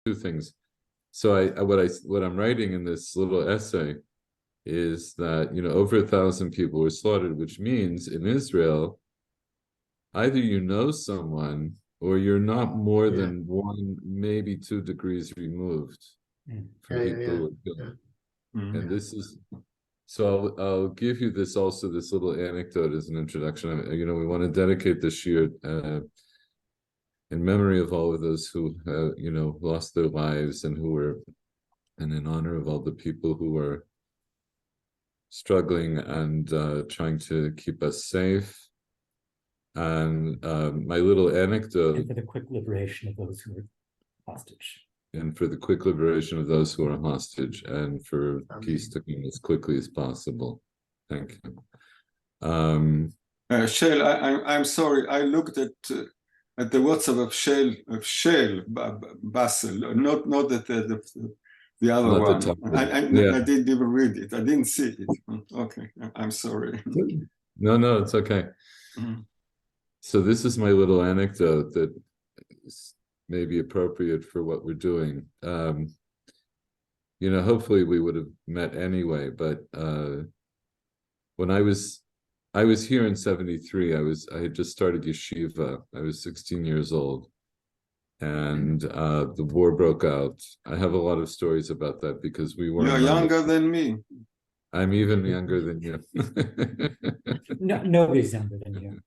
two things. So what I'm writing in this little essay is that over 1,000 people were slaughtered, which means in Israel, either you know someone or you're not more than 1, maybe 2 degrees removed from people who were killed. And this is so I'll give you this little anecdote as an introduction. We want to dedicate this year in memory of all of those who lost their lives and in honor of all the people who were struggling and trying to keep us safe. And my little anecdote. And for the quick liberation of those who were hostage. And for the quick liberation of those who are hostage, and for peace to come as quickly as possible. Thank you. Shale, I'm sorry. I looked at the WhatsApp of Shale Basel, not at the other Not one. I didn't even read it. I didn't see it. Okay, I'm sorry. No, it's okay. So this is my little anecdote that is maybe appropriate for what we're doing. Hopefully we would have met anyway, but when I was here in 73, I had just started yeshiva. I was 16 years old, and the war broke out. I have a lot of stories about that because we were. You're younger than me. I'm even younger than you. No, nobody's younger than you.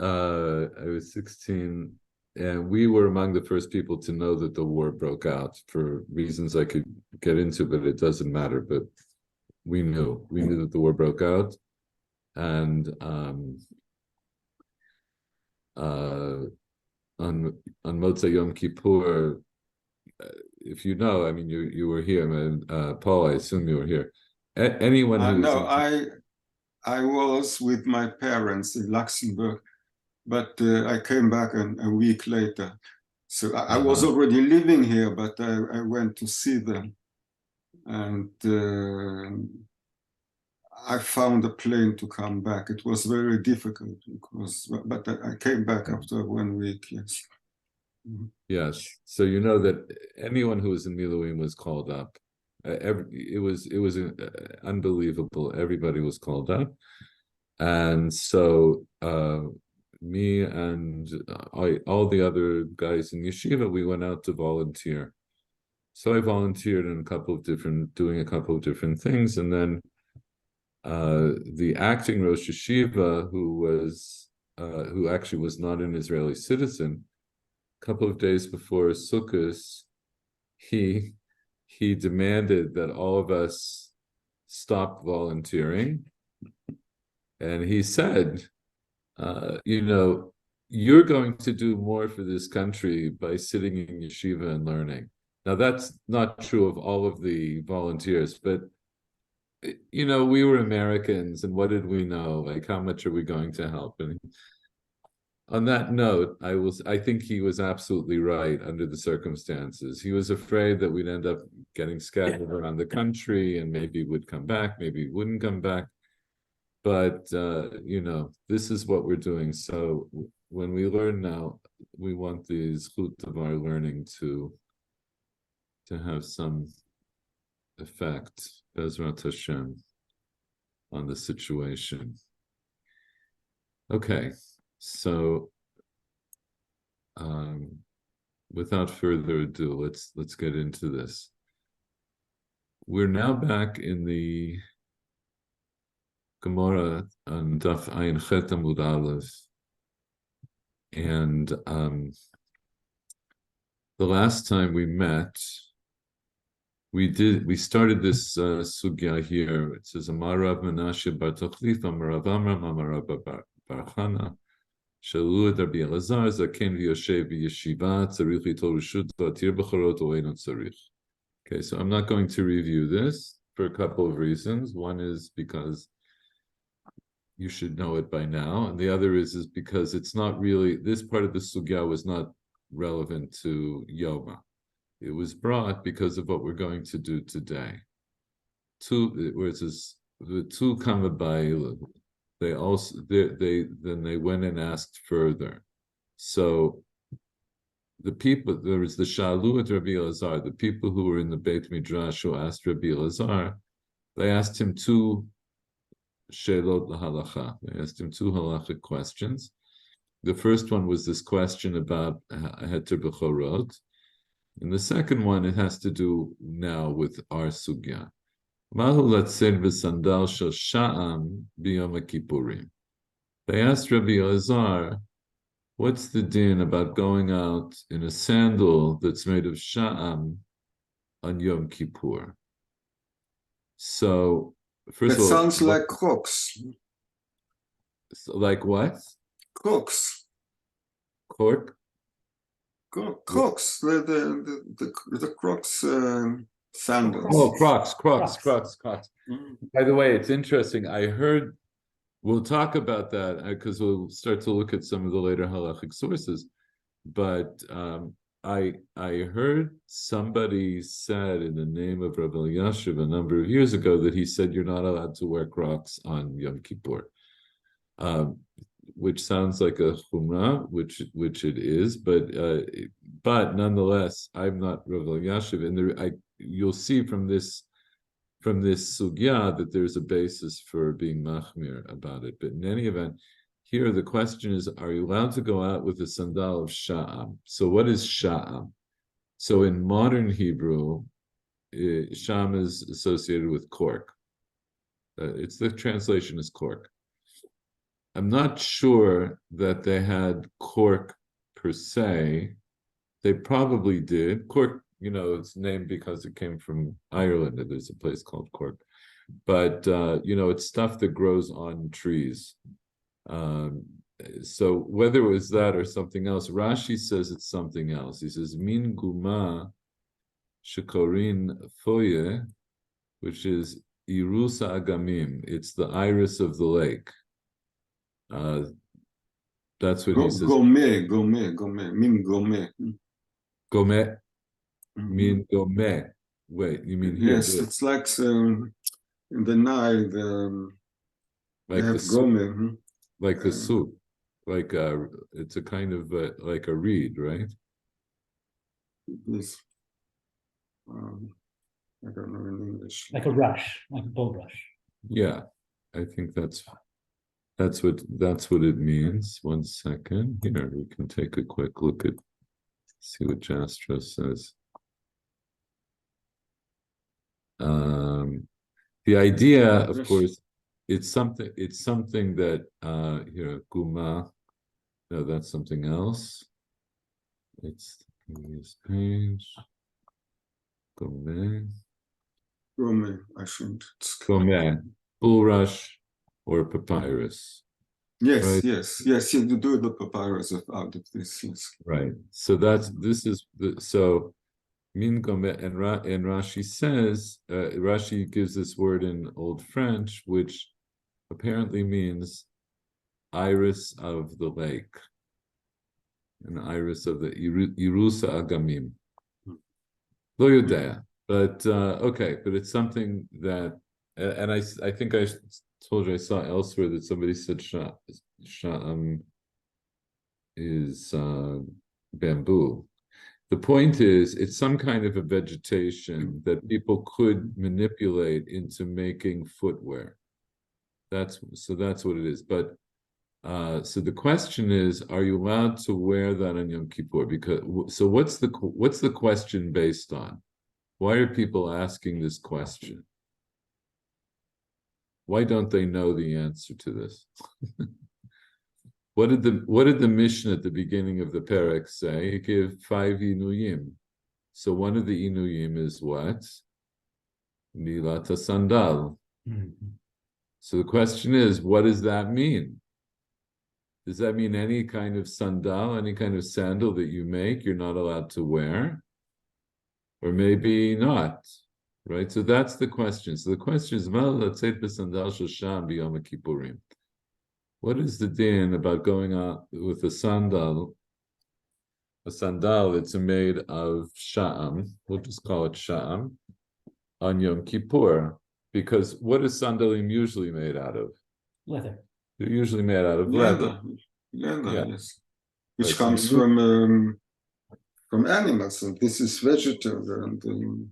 I was 16, and we were among the first people to know that the war broke out for reasons I could get into, but it doesn't matter. But we knew that the war broke out, and on Motzei Yom Kippur, if you know, I mean, you were here, man. Paul, I assume you were here. Anyone who I was with my parents in Luxembourg, but I came back a week later. So I was already living here, but I went to see them. And I found a plane to come back. It was very difficult, but I came back after 1 week, yes. Yes. So you know that anyone who was in Miluim was called up. It was unbelievable. Everybody was called up, and so me and all the other guys in yeshiva, we went out to volunteer. So I volunteered in doing a couple of different things, and then the acting Rosh Yeshiva, who actually was not an Israeli citizen, a couple of days before Sukkot, he demanded that all of us stop volunteering. And he said, you're going to do more for this country by sitting in yeshiva and learning. Now, that's not true of all of the volunteers, but, we were Americans, and what did we know? Like, how much are we going to help? And on that note, I think he was absolutely right under the circumstances. He was afraid that we'd end up getting scattered around the country, and maybe would come back, maybe wouldn't come back. But, this is what we're doing. So when we learn now, we want the zchut of our learning to have some effect, Bezrat Hashem, on the situation. Okay, so without further ado, let's get into this. We're now back in the Gemara on Daf Ayin Chet Amud Aleph, and the last time we met, we started this sugya here. It says Amarav Menashe Bar Tochlif Amarav Amram Amarav Bar Chana Shalu et Rabbi Elazar Zaken v'Yoshev v'Yeshiva Tzarich Litol Reshut V'Atir B'Chorot Oeino Tzarich. Okay, so I'm not going to review this for a couple of reasons. One is because you should know it by now, and the other is because it's not really, this part of the sugya was not relevant to Yoma. It was brought because of what we're going to do today. Where it says the two Kamabayla, they went and asked further. So the people, there was the Shalu at Rabbi Elazar, the people who were in the Beit Midrash who asked Rabbi Elazar, they asked him two Shelot Halacha. They asked him two halachic questions. The first one was this question about Heter B'chorot. And the second one, it has to do now with our sugya. Mahu latzed v'sandal shel sha'am b'yom kippurim. They asked Rabbi Elazar, what's the din about going out in a sandal that's made of sha'am on Yom Kippur? So, first That of all, sounds like Crocs. like what? Crocs. Cork? Crocs. The Crocs sandals. Oh, Crocs. Mm. By the way, it's interesting. I heard, we'll talk about that because we'll start to look at some of the later halachic sources. But I heard somebody said in the name of Rabbi Elyashiv a number of years ago that he said you're not allowed to wear Crocs on Yom Kippur, which sounds like a chumrah, which it is, but nonetheless, I'm not Rabbi Elyashiv, and you'll see from this sugya that there's a basis for being machmir about it. But in any event, here the question is, are you allowed to go out with a sandal of sha'am? So what is sha'am? So in modern Hebrew, sha'am is associated with cork. It's the translation is cork. I'm not sure that they had cork per se. They probably did. Cork, it's named because it came from Ireland, and there's a place called Cork. But it's stuff that grows on trees. So whether it was that or something else, Rashi says it's something else. He says min guma shekorin foye, which is irusa agamim. It's the iris of the lake. That's what he says. Gomet, min gomet. Gomet, min gomet. Wait, you mean here? Yes, it's like in the Nile, Like they have the soup, gomet. like the soup, like it's a kind of like a reed, right? Yes. I don't know in English. Like a rush, like a bull rush. Yeah, I think that's what it means. 1 second. Here, we can take a quick look at, see what Jastra says. The idea, of course, it's something that here, Guma, no, that's something else. It's this page. Gomet, I shouldn't. Gomet, bulrush, or papyrus. Yes, right? yes, you do the papyrus out of this, yes. Right. So so min gomet, and Rashi says, Rashi gives this word in Old French, which apparently means iris of the lake, an iris of the irusa agamim. Lo yodea, but okay, but it's something that, and I think I told you I saw elsewhere that somebody said sha'am is bamboo. The point is, it's some kind of a vegetation that people could manipulate into making footwear. That's what it is. But so the question is, are you allowed to wear that on Yom Kippur? So what's the question based on? Why are people asking this question? Why don't they know the answer to this? What did the Mishnah at the beginning of the Perek say? It gave 5 inuyim. So one of the inuyim is what? Nilata sandal. So the question is, what does that mean? Does that mean any kind of sandal, any kind of sandal that you make, you're not allowed to wear? Or maybe not, right? So that's the question. So the question is, what is the din about going out with a sandal that's made of sha'am, we'll just call it sha'am, on Yom Kippur? Because what is sandalim usually made out of? Leather. They're usually made out of leather. Leather, Yeah. yes. Which Right, comes from from animals. So this is vegetarian.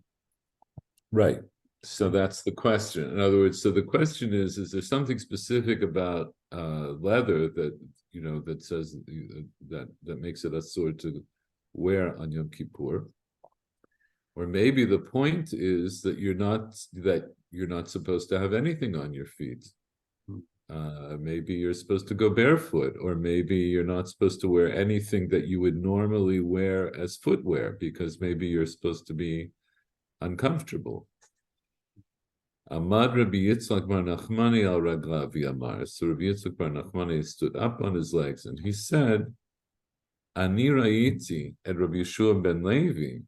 Right. So that's the question. In other words, so the question is there something specific about leather that that says that makes it a sword to wear on Yom Kippur? Or maybe the point is that you're not supposed to have anything on your feet. Maybe you're supposed to go barefoot, or maybe you're not supposed to wear anything that you would normally wear as footwear, because maybe you're supposed to be uncomfortable. Amad Rabbi Yitzchak bar Nachmani al raglav yamar. So Rabbi Yitzchak bar Nachmani stood up on his legs and he said, Ani ra'iti et Rabbi Yeshua ben Levi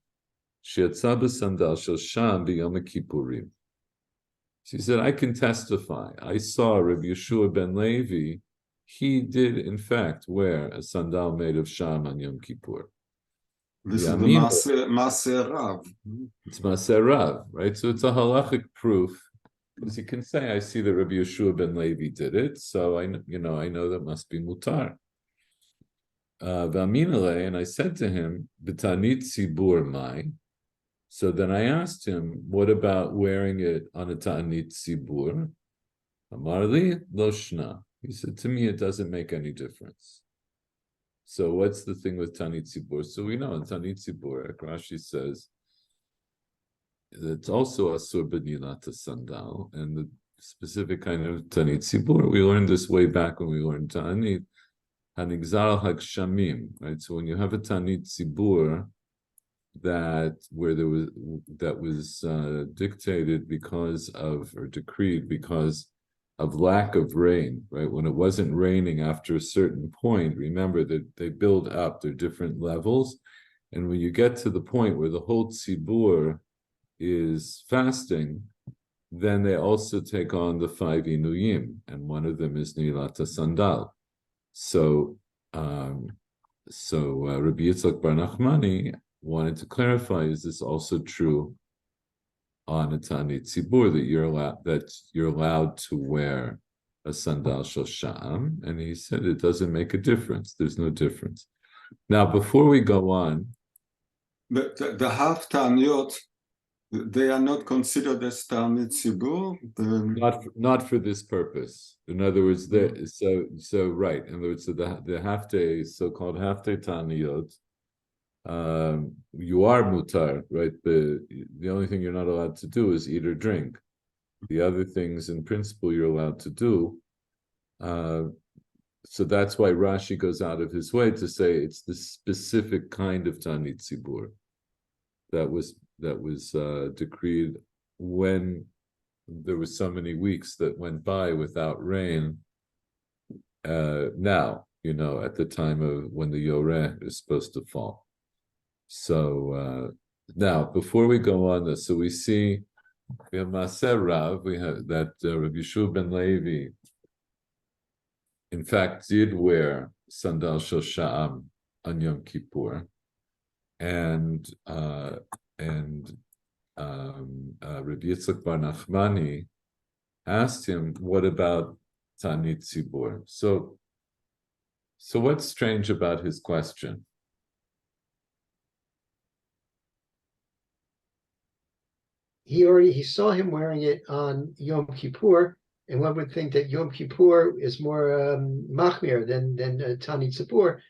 she'yatza b'sandal shel Sham b'yom kippurim. She said, I can testify. I saw Rabbi Yeshua ben Levi. He did, in fact, wear a sandal made of Sham on Yom Kippur. This is the Maser Rav. It's Maser Rav, right? So it's a halachic proof, because you can say, I see that Rabbi Yeshua ben Levi did it, so I know that must be mutar. V'aminale, and I said to him, B'tanit tzibur mai. So then I asked him, what about wearing it on a ta'anit tzibur? Amar li lo shna. He said, to me, it doesn't make any difference. So what's the thing with ta'anit tzibur? So we know in ta'anit tzibur, Rashi says, it's also asur b'nilat sandal, and the specific kind of ta'anit tzibur. We learned this way back when we learned ta'anit, hanigzar hagshamim, right? So when you have a ta'anit tzibur, that was dictated because of, or decreed because of lack of rain, right? When it wasn't raining after a certain point, remember that they build up, they're different levels, and when you get to the point where the whole tzibur is fasting, then they also take on the 5 inuyim, and one of them is nilata sandal. So Rabbi Yitzchak bar Nachmani wanted to clarify, is this also true on a Ta'anit Tzibur, that you're allowed to wear a sandal shel Sha'am? And he said it doesn't make a difference. There's no difference. Now, before we go on, but the half Ta'aniyot, they are not considered as Ta'anit Tzibur? Not for this purpose. In other words, so right. In other words, so the half-day, so-called half-day Ta'aniyot, you are mutar, right? The only thing you're not allowed to do is eat or drink. The other things, in principle, you're allowed to do. So that's why Rashi goes out of his way to say it's the specific kind of Ta'anit Tzibur that was decreed when there was so many weeks that went by without rain. Now, at the time of when the Yoreh is supposed to fall. So now, before we go on this, so we have Maser Rav, we have that Rabbi Yeshua ben Levi, in fact, did wear sandal shel Sha'am on Yom Kippur, and Rabbi Yitzchak bar Nachmani asked him, what about Ta'anit Tzibur? So what's strange about his question? He saw him wearing it on Yom Kippur, and one would think that Yom Kippur is more machmir than Ta'anit Tzibur.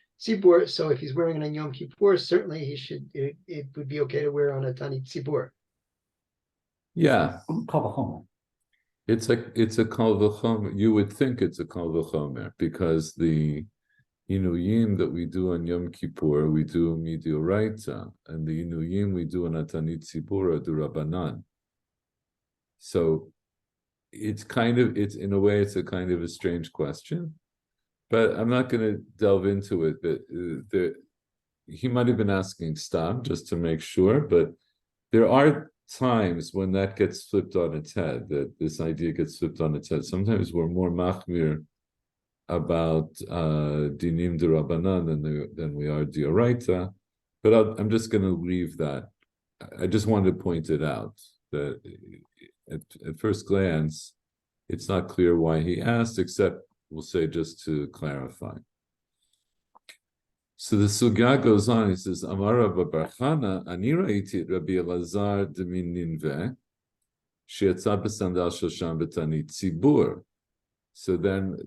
So if he's wearing it on Yom Kippur, certainly it would be okay to wear on a Ta'anit Tzibur. Yeah, Kal v'chomer. it's a kal v'chomer. You would think it's a kal v'chomer because the inuyim that we do on Yom Kippur, we do midioraita, and the inuyim we do on Ta'anit Tzibur are d'Rabbanan. So it's in a way, it's a kind of a strange question, but I'm not going to delve into it. That he might have been asking stam just to make sure, but there are times when that gets flipped on its head, that this idea gets flipped on its head. Sometimes we're more machmir about dinim d'Rabbanan than we are d'Oraita, but I'm just going to leave that. I just wanted to point it out that at first glance, it's not clear why he asked, except we'll say just to clarify. So So the sugya goes on. He says, Amar Rabba Bar Chana, Ani ra'iti Rabbi Elazar demin ninveh, she'yatza b'sandal shel b'tanit tzibur. So then,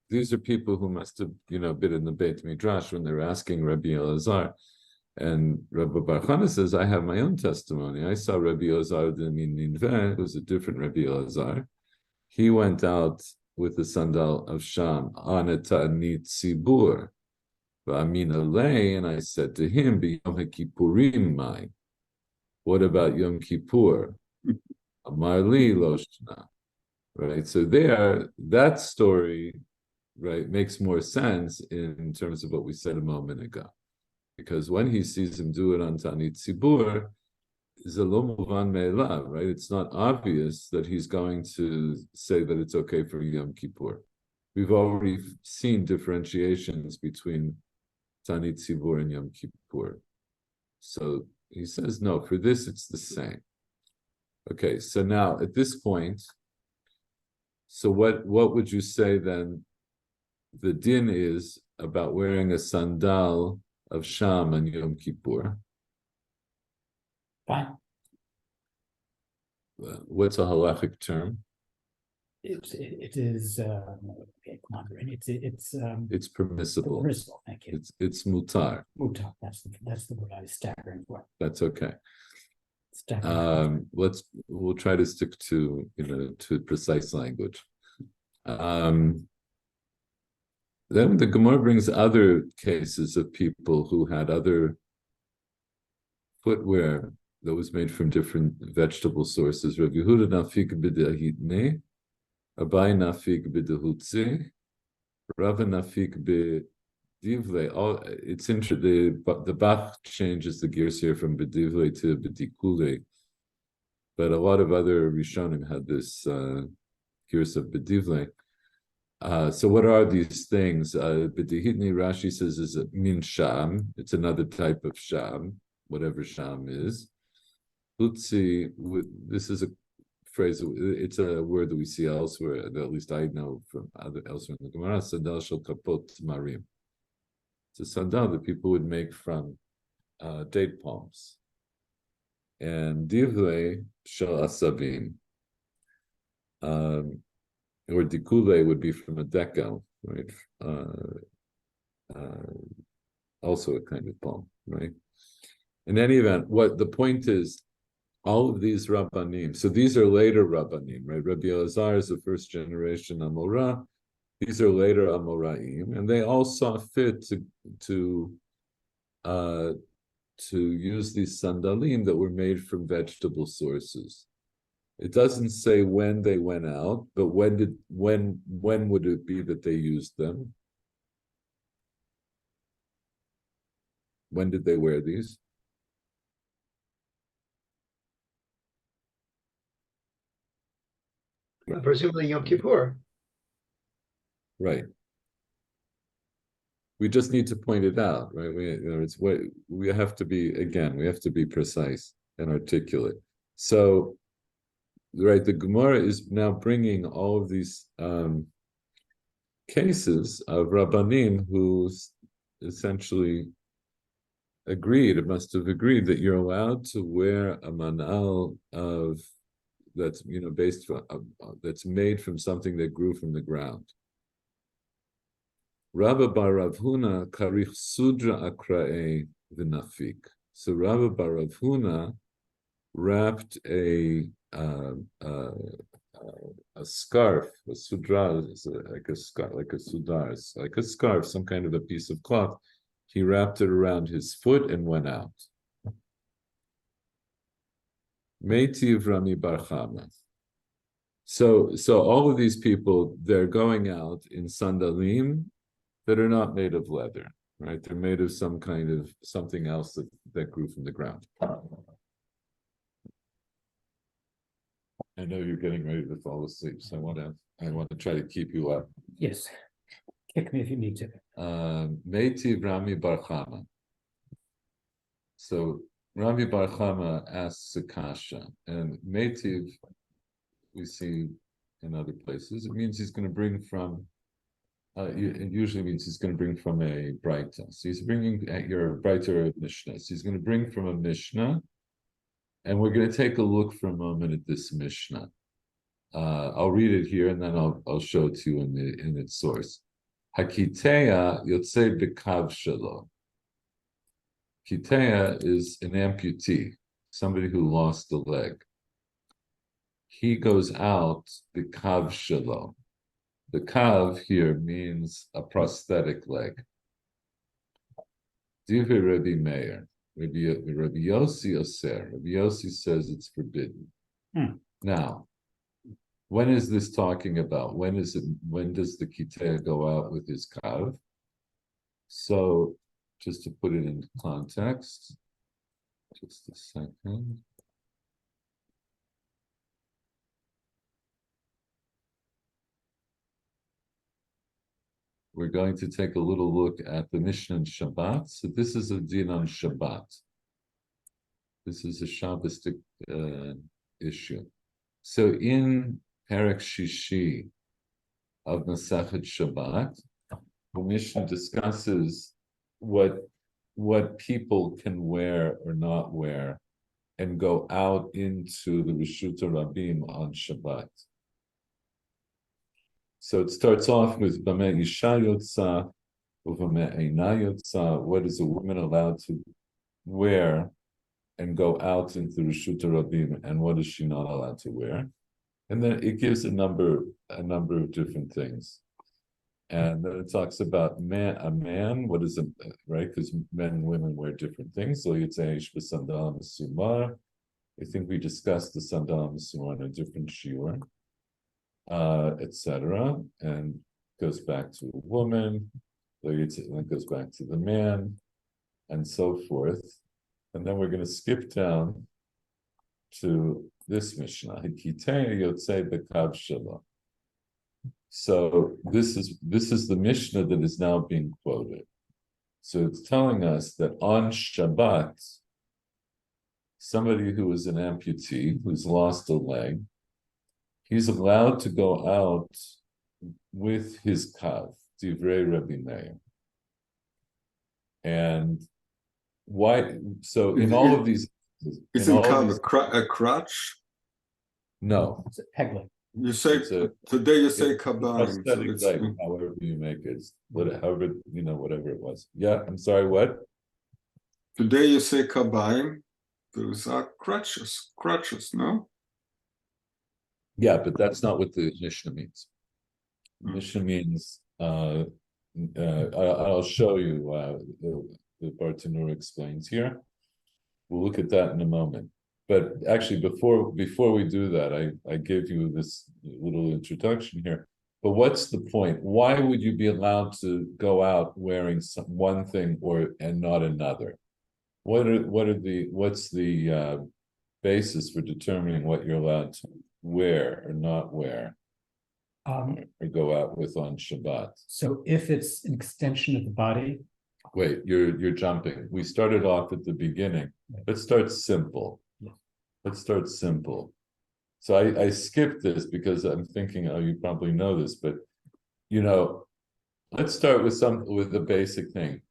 these are people who must have, been in the Beit Midrash when they were asking Rabbi Elazar. And Rabbi Bar Chana says, I have my own testimony. I saw Rabbi Elazar demin ninveh, who was a different Rabbi Elazar. He went out with the sandal of Sham on a ta'anit tzibur. And I said to him, Yom HaKippurim mai. What about Yom Kippur? Amar li lo shna. Right. So that story, right, makes more sense in terms of what we said a moment ago. Because when he sees him do it on Tanit Tzibur, Zelo muvan me'elav, right? It's not obvious that he's going to say that it's okay for Yom Kippur. We've already seen differentiations between Tanit Tzibur and Yom Kippur. So he says, no, for this it's the same. Okay, so now at this point, so what would you say then the din is about wearing a sandal of Sham on Yom Kippur? Fine. What's a halachic term? It is okay, come on, It's permissible. Permissible, thank you. It's mutar. Mutar, that's the word I was staggering for. That's okay. Staggering. We'll try to stick to to precise language. Then the Gemara brings other cases of people who had other footwear that was made from different vegetable sources. Rav Yehuda nafik b'dahitne, Abai nafik b'dahutzi, Rava nafik b'divle. It's interesting. The Bach changes the gears here from b'divle to b'dikule, but a lot of other Rishonim had this gears of b'divle. So what are these things? B'dihitni, Rashi says, is a min sham. It's another type of sham, whatever sham is. Hutzi, this is a phrase, it's a word that we see elsewhere, that at least I know from elsewhere in the Gemara, sandal shel kapot marim. It's a sandal that people would make from date palms. And divle shel asabim. Or dikule would be from a decal, right? Also a kind of palm, right? In any event, what the point is, all of these Rabbanim, so these are later Rabbanim, right? Rabbi Elazar is the first generation Amorah. These are later Amoraim, and they all saw fit to use these sandalim that were made from vegetable sources. It doesn't say when they went out, but when would it be that they used them? When did they wear these? Presumably Yom Kippur. Right. We just need to point it out, right? We have to be precise and articulate. So, right, the Gemara is now bringing all of these cases of Rabbanim who essentially it must have agreed that you're allowed to wear a manal that's that's made from something that grew from the ground. Rabba bar Rav Huna karich sudra akrae v'nafik. So Rabba bar Rav Huna wrapped a scarf. A sudra is like a scarf, like a sudar, like a scarf, some kind of a piece of cloth. He wrapped it around his foot and went out. Meitiv Rami Bar Chama. So all of these people, they're going out in sandalim that are not made of leather, right? They're made of something else that grew from the ground. I know you're getting ready to fall asleep, so I want to try to keep you up. Yes, kick me if you need to. Meitiv Rami Bar Chama. So Rami Bar Chama asks a kasha, and Meitiv we see in other places. It means he's going to bring from It usually means he's going to bring from a Breita. So he's bringing at your Breita or Mishnah. So he's going to bring from a Mishnah, and we're going to take a look for a moment at this Mishnah. I'll read it here, and then I'll show it to you in its source. Hakiteya yotzei bekav shelo. Kiteya is an amputee, somebody who lost a leg. He goes out bekav shelo. The kav here means a prosthetic leg. Divrei Rabbi Meir, Rabbi Yossi Oser. Rabbi Yossi says it's forbidden. Now, when is this talking about? When does the kiteya go out with his kav? So, just to put it into context, just a second. We're going to take a little look at the Mishnah on Shabbat. So this is a din on Shabbat. This is a Shabbistic issue. So in Perek Shishi of Masechet Shabbat, the Mishnah discusses what people can wear or not wear and go out into the Reshut Rabim on Shabbat. So it starts off with Bameh Isha Yotza, Uvameh Eina Yotza. What is a woman allowed to wear and go out into Reshut Rabim, and what is she not allowed to wear? And then it gives a number of different things. And then it talks about a man, what is it, right? Because men and women wear different things. So you'd say Ish b'sandal mesumar. I think we discussed the sandal mesumar in a different shiur. Etc., and goes back to a woman, then it goes back to the man, and so forth. And then we're going to skip down to this Mishnah. So this is the Mishnah that is now being quoted. So it's telling us that on Shabbat, somebody who is an amputee, who's lost a leg, he's allowed to go out with his kav, Divrei Rabbi Meir. And why? So in all of these, isn't kav a crutch? No, It's a peg leg. You say today you say kabaim. Prosthetic leg, however you make it, whatever it was. Yeah, I'm sorry. What? Today you say kabaim. Those are crutches. Crutches, no? Yeah, but that's not what the Mishnah means. Mishnah means, I'll show you, the Bartanur explains here. We'll look at that in a moment. But actually, before we do that, I gave you this little introduction here. But what's the point? Why would you be allowed to go out wearing one thing and not another? What's the basis for determining what you're allowed to wear or not wear, or go out with on Shabbat? So if it's an extension of the body. Wait, you're jumping. We started off at the beginning. Let's start simple. Let's start simple. So I skipped this because I'm thinking, oh, you probably know this, but let's start with the basic thing.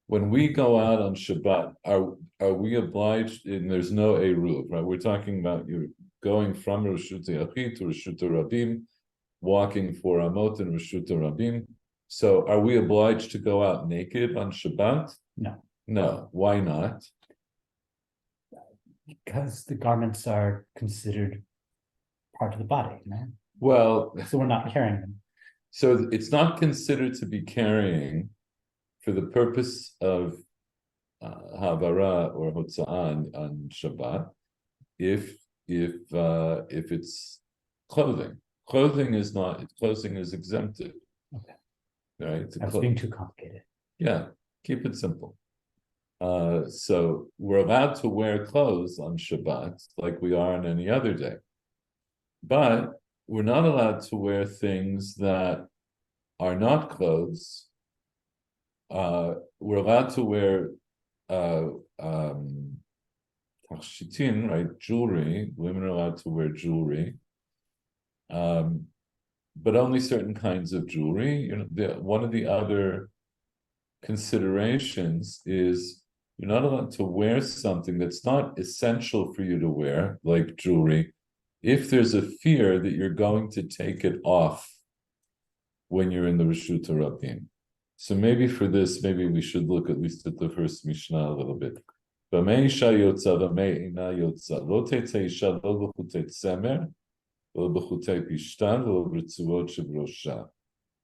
When we go out on Shabbat, are we obliged? And there's no eruv, right? We're talking about you're going from Reshut Yachid to Reshut Rabim, walking for Amot and Reshut Rabim. So are we obliged to go out naked on Shabbat? No. No. Why not? Because the garments are considered part of the body, no? Well, so we're not carrying them. So it's not considered to be carrying for the purpose of Havara or Hotza'an on Shabbat, if it's clothing. Clothing is exempted. Okay. Right? That's being too complicated. Yeah, keep it simple. So we're allowed to wear clothes on Shabbat like we are on any other day. But we're not allowed to wear things that are not clothes. We're allowed to wear takshitin, right? Jewelry. Women are allowed to wear jewelry. but only certain kinds of jewelry. One of the other considerations is you're not allowed to wear something that's not essential for you to wear, like jewelry, if there's a fear that you're going to take it off when you're in the Reshut Rabim. So maybe for this, maybe we should look at least at the first Mishnah a little bit. B'mei isha yotza, b'mei ina yotza. Lo tetzei isha lo b'chutei tzemer, lo b'chutei pishtan, lo b'ritzuot shebrosha.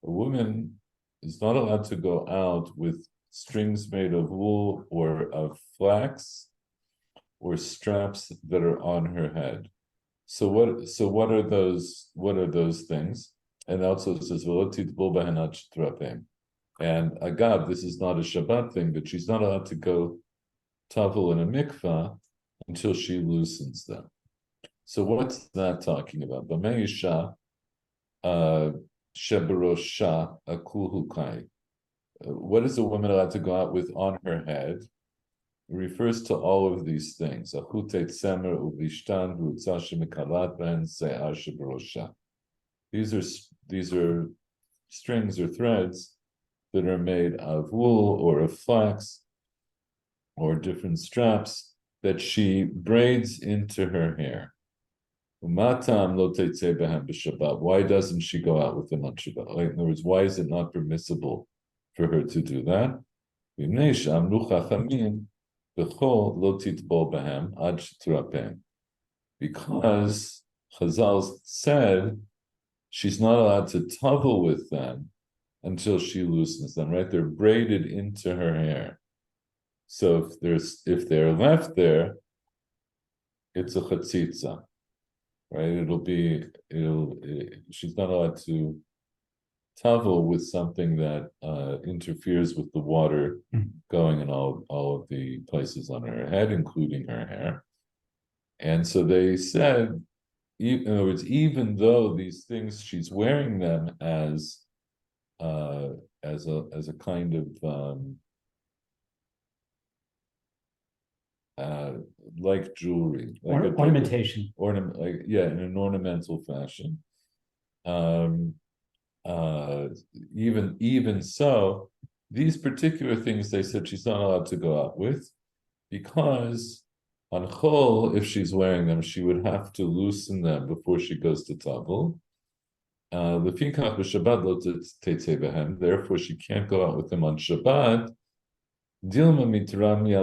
A woman is not allowed to go out with strings made of wool or of flax or straps that are on her head. So what are those things? And also it says and agab, this is not a Shabbat thing, but she's not allowed to go tavel in a mikvah until she loosens them. So what's that talking about? B'meisha sheberosha akulukai. What is a woman allowed to go out with on her head? It refers to all of these things. These are strings or threads that are made of wool or of flax or different straps that she braids into her hair. Why doesn't she go out with them on Shabbat? Like, in other words, why is it not permissible for her to do that? Because Chazal said she's not allowed to tavel with them until she loosens them, right? They're braided into her hair. So if they're left there, it's a chatzitza, right? She's not allowed to tavel with something that interferes with the water going in all of the places on her head, including her hair. And so they said, in other words, even though these things, she's wearing them as a kind of like jewelry, like ornamentation, in an ornamental fashion. Even so, these particular things they said she's not allowed to go out with, because on Chol, if she's wearing them, she would have to loosen them before she goes to Tavel. Therefore, she can't go out with them on Shabbat. Dilma mitramia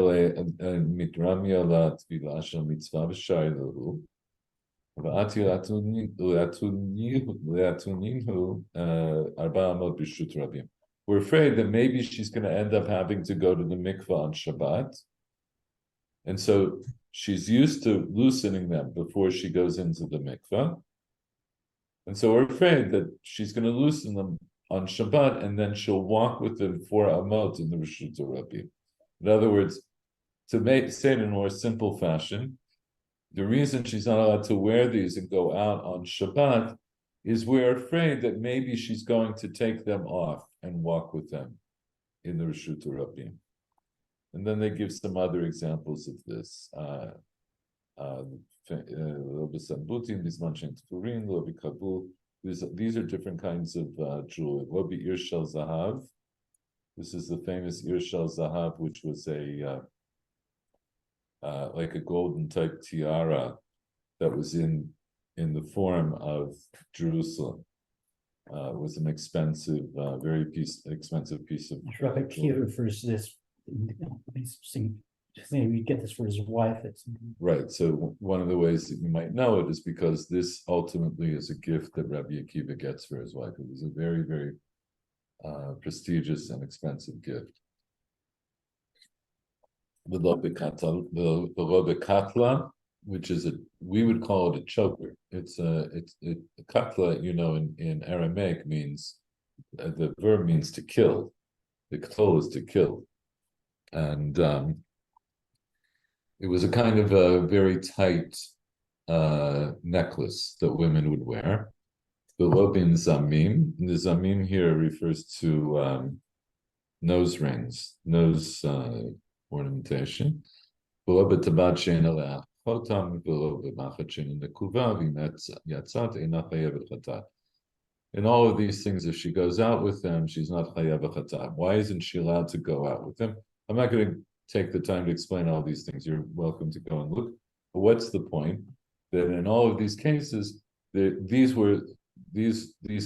la tvila shel mitzvah v'shaylahu. We're afraid that maybe she's going to end up having to go to the mikvah on Shabbat. And so she's used to loosening them before she goes into the mikvah. And so we're afraid that she's going to loosen them on Shabbat, and then she'll walk with them 4 amot in the Reshut Rabim. In other words, to say it in a more simple fashion, the reason she's not allowed to wear these and go out on Shabbat is we're afraid that maybe she's going to take them off and walk with them in the Reshut Rabim. And then they give some other examplos of this. These are different kinds of jewelry. Lobi Irshal Zahav. This is the famous Irshal Zahav, which was like a golden type tiara that was in the form of Jerusalem. It was an expensive, expensive piece of. Rabbi Kiva refers to this. We get this for his wife. Right. So one of the ways that you might know it is because this ultimately is a gift that Rabbi Akiva gets for his wife. It was a very, very prestigious and expensive gift. The Katla, which is we would call it a choker. It's a Katla, in Aramaic means, the verb means to kill. The Ktol is to kill. And it was a kind of a very tight necklace that women would wear. The Lobin Zamim. The Zamim here refers to nose rings, nose ornamentation. in all of these things, if she goes out with them, she's not chayav chatam. Why isn't she allowed to go out with them? I'm not going to take the time to explain all these things. You're welcome to go and look. But what's the point? That in all of these cases, these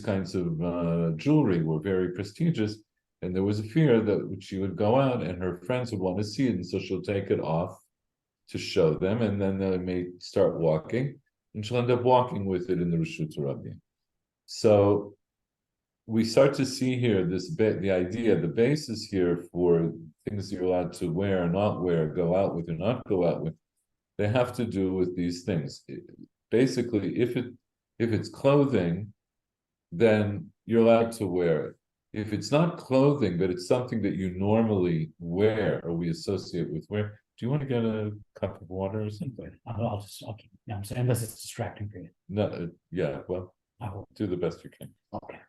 kinds of jewelry were very prestigious, and there was a fear that she would go out and her friends would want to see it, and so she'll take it off to show them, and then they may start walking, and she'll end up walking with it in the Rishut Rabbi. So we start to see here the idea, the basis here for things you're allowed to wear or not wear, go out with or not go out with. They have to do with these things. Basically, if it's clothing, then you're allowed to wear it. If it's not clothing, but it's something that you normally wear or we associate with wear, do you want to get a cup of water or something? I'll keep, yeah, I'm saying, unless it's distracting for you. No, yeah, well, I will. do the best you can. Okay.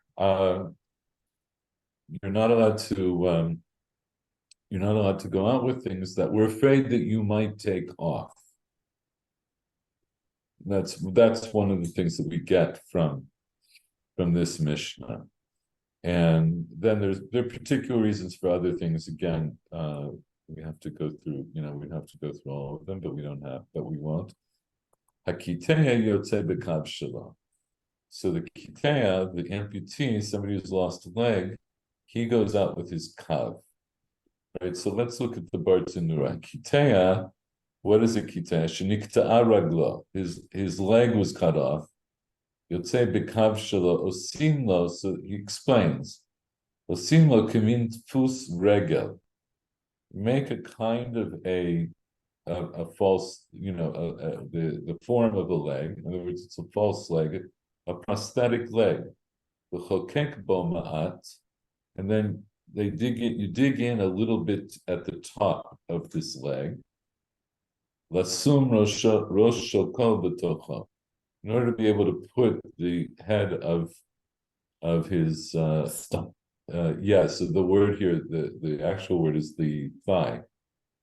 You're not allowed to go out with things that we're afraid that you might take off. That's one of the things that we get from this Mishnah. And then there are particular reasons for other things. Again, we have to go through, we'd have to go through all of them, but we won't. Hakiteya yotze bekav shelo. So the kiteya, the amputee, somebody who's lost a leg, he goes out with his kav. Right, so let's look at the Bartanura. Kiteya, what is a kiteya? Shenikta'a raglo. His leg was cut off. Yotzei bekav shelo osimlo. So he explains. Osimlo kamin tfus regel. Make a kind of a false, the form of a leg. In other words, it's a false leg, a prosthetic leg. L'chokek bo ma'at, and then you dig in a little bit at the top of this leg. Lasum rosh shoko b'tocho, in order to be able to put the head of his Stump. so the word here, the actual word is the thigh.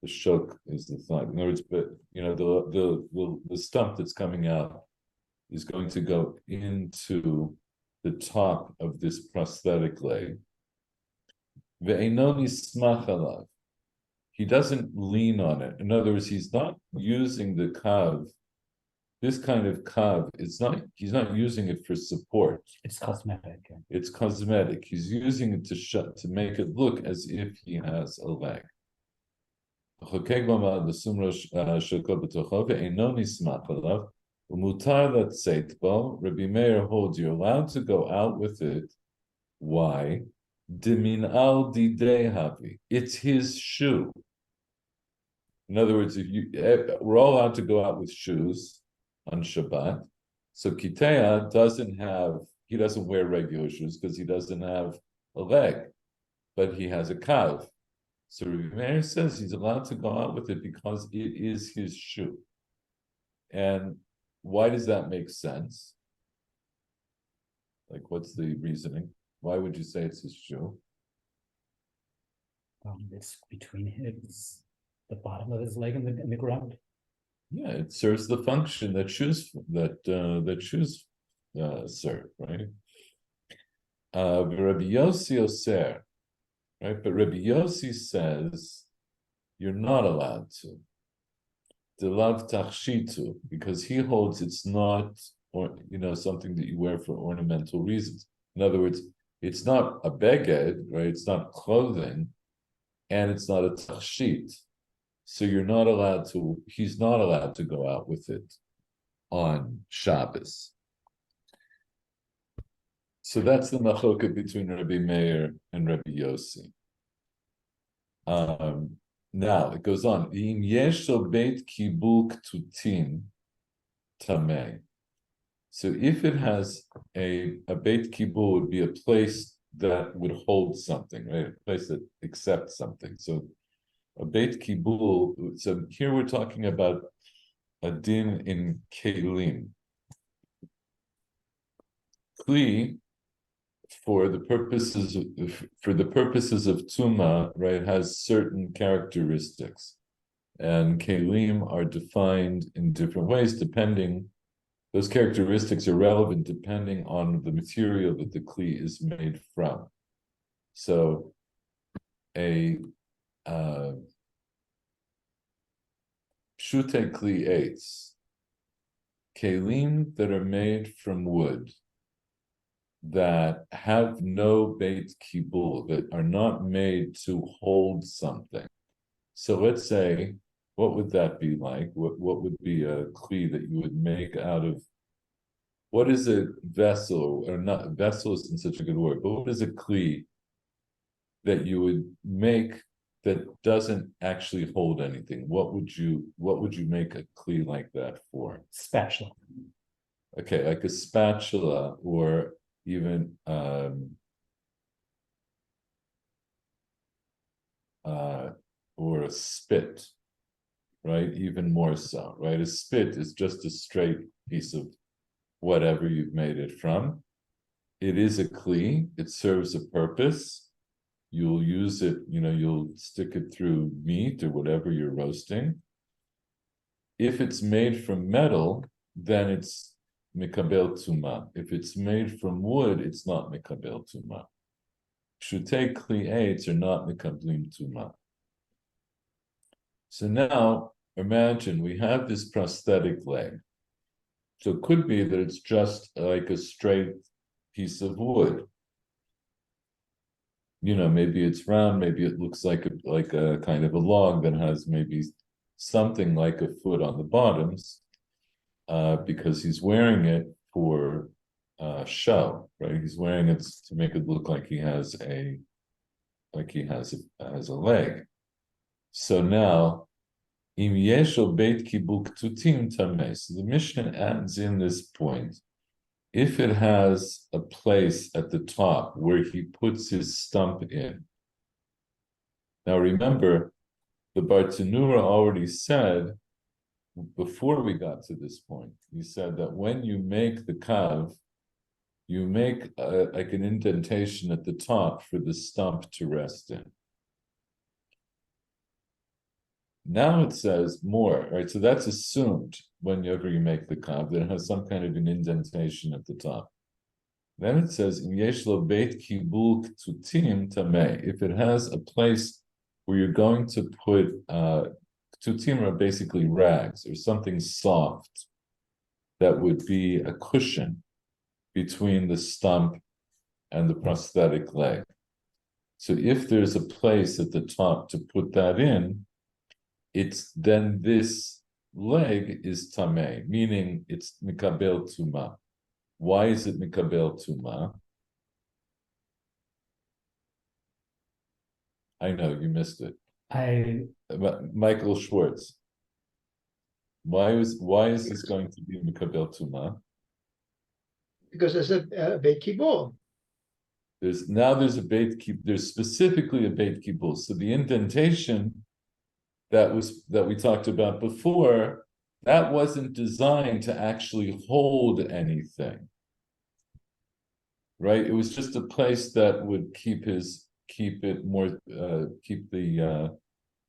The shok is the thigh. In other words, but the stump that's coming out is going to go into the top of this prosthetic leg. He doesn't lean on it. In other words, he's not using the kav. This kind of kav, he's not using it for support. It's cosmetic. It's cosmetic. He's using it to make it look as if he has a leg. Rabbi Meir holds you're allowed to go out with it. Why? It's his shoe. In other words, we're all allowed to go out with shoes on Shabbat. So Kiteya he doesn't wear regular shoes because he doesn't have a leg, but he has a kav. So Rabbi Meir says he's allowed to go out with it because it is his shoe. And why does that make sense? Like, what's the reasoning? Why would you say it's his shoe? It's between the bottom of his leg and the ground. Yeah, it serves the function that shoes serve, right? Rabbi Yossi Oser, right? But Rabbi Yossi says you're not allowed to. Delav tachshitu, because he holds it's not, something that you wear for ornamental reasons. In other words, it's not a beged, right? It's not clothing, and it's not a tachshit. So he's not allowed to go out with it on Shabbos. So that's the machloket between Rabbi Meir and Rabbi Yossi. Now it goes on. Im yesho beit kibul ktutin tamei. So if it has a beit kibul would be a place that would hold something, right? A place that accepts something. So a beit kibul. So here we're talking about a din in kelim. Kli, for the purposes of tuma, right, has certain characteristics, and kelim are defined in different ways depending those characteristics are relevant depending on the material that the kli is made from. So a pshute kli eitz, kelim that are made from wood, that have no beit kibul, that are not made to hold something. So let's say, what would that be like? What would be a kli that you would make out of? What is a vessel, or not? Vessel isn't such a good word, but what is a kli that you would make that doesn't actually hold anything? What would you make a kli like that for? Spatula. Okay, like a spatula, or even or a spit, right? Even more so, right? A spit is just a straight piece of whatever you've made it from. It is a kli, it serves a purpose. You'll use it, you'll stick it through meat or whatever you're roasting. If it's made from metal, then it's mikabel tuma. If it's made from wood, it's not mikabel tuma. Shutei kli eitz are not mikablim tuma. So now, imagine we have this prosthetic leg. So it could be that it's just like a straight piece of wood. Maybe it's round, maybe it looks like a kind of a log that has maybe something like a foot on the bottoms, because he's wearing it for show, right? He's wearing it to make it look like he has a leg. So now, im yesho beit kibuk tutim tameh. So the Mishnah adds in this point, if it has a place at the top where he puts his stump in. Now remember, the Bartanura already said, before we got to this point, he said that when you make the kav, you make like an indentation at the top for the stump to rest in. Now it says more, right? So that's assumed whenever you make the kav, that it has some kind of an indentation at the top. Then it says, "In yeshlo beit kibul tutim tameh." If it has a place where you're going to put tutim are basically rags or something soft that would be a cushion between the stump and the prosthetic leg. So if there's a place at the top to put that in, then this leg is tameh, meaning it's mikabel tuma. Why is it mikabel tuma? I know you missed it. Michael Schwartz. Why is this going to be mikabel tuma? Because there's a beit kibul. There's a beit kibul. There's specifically a beit kibul. So the indentation that we talked about before, that wasn't designed to actually hold anything, right? It was just a place that would keep the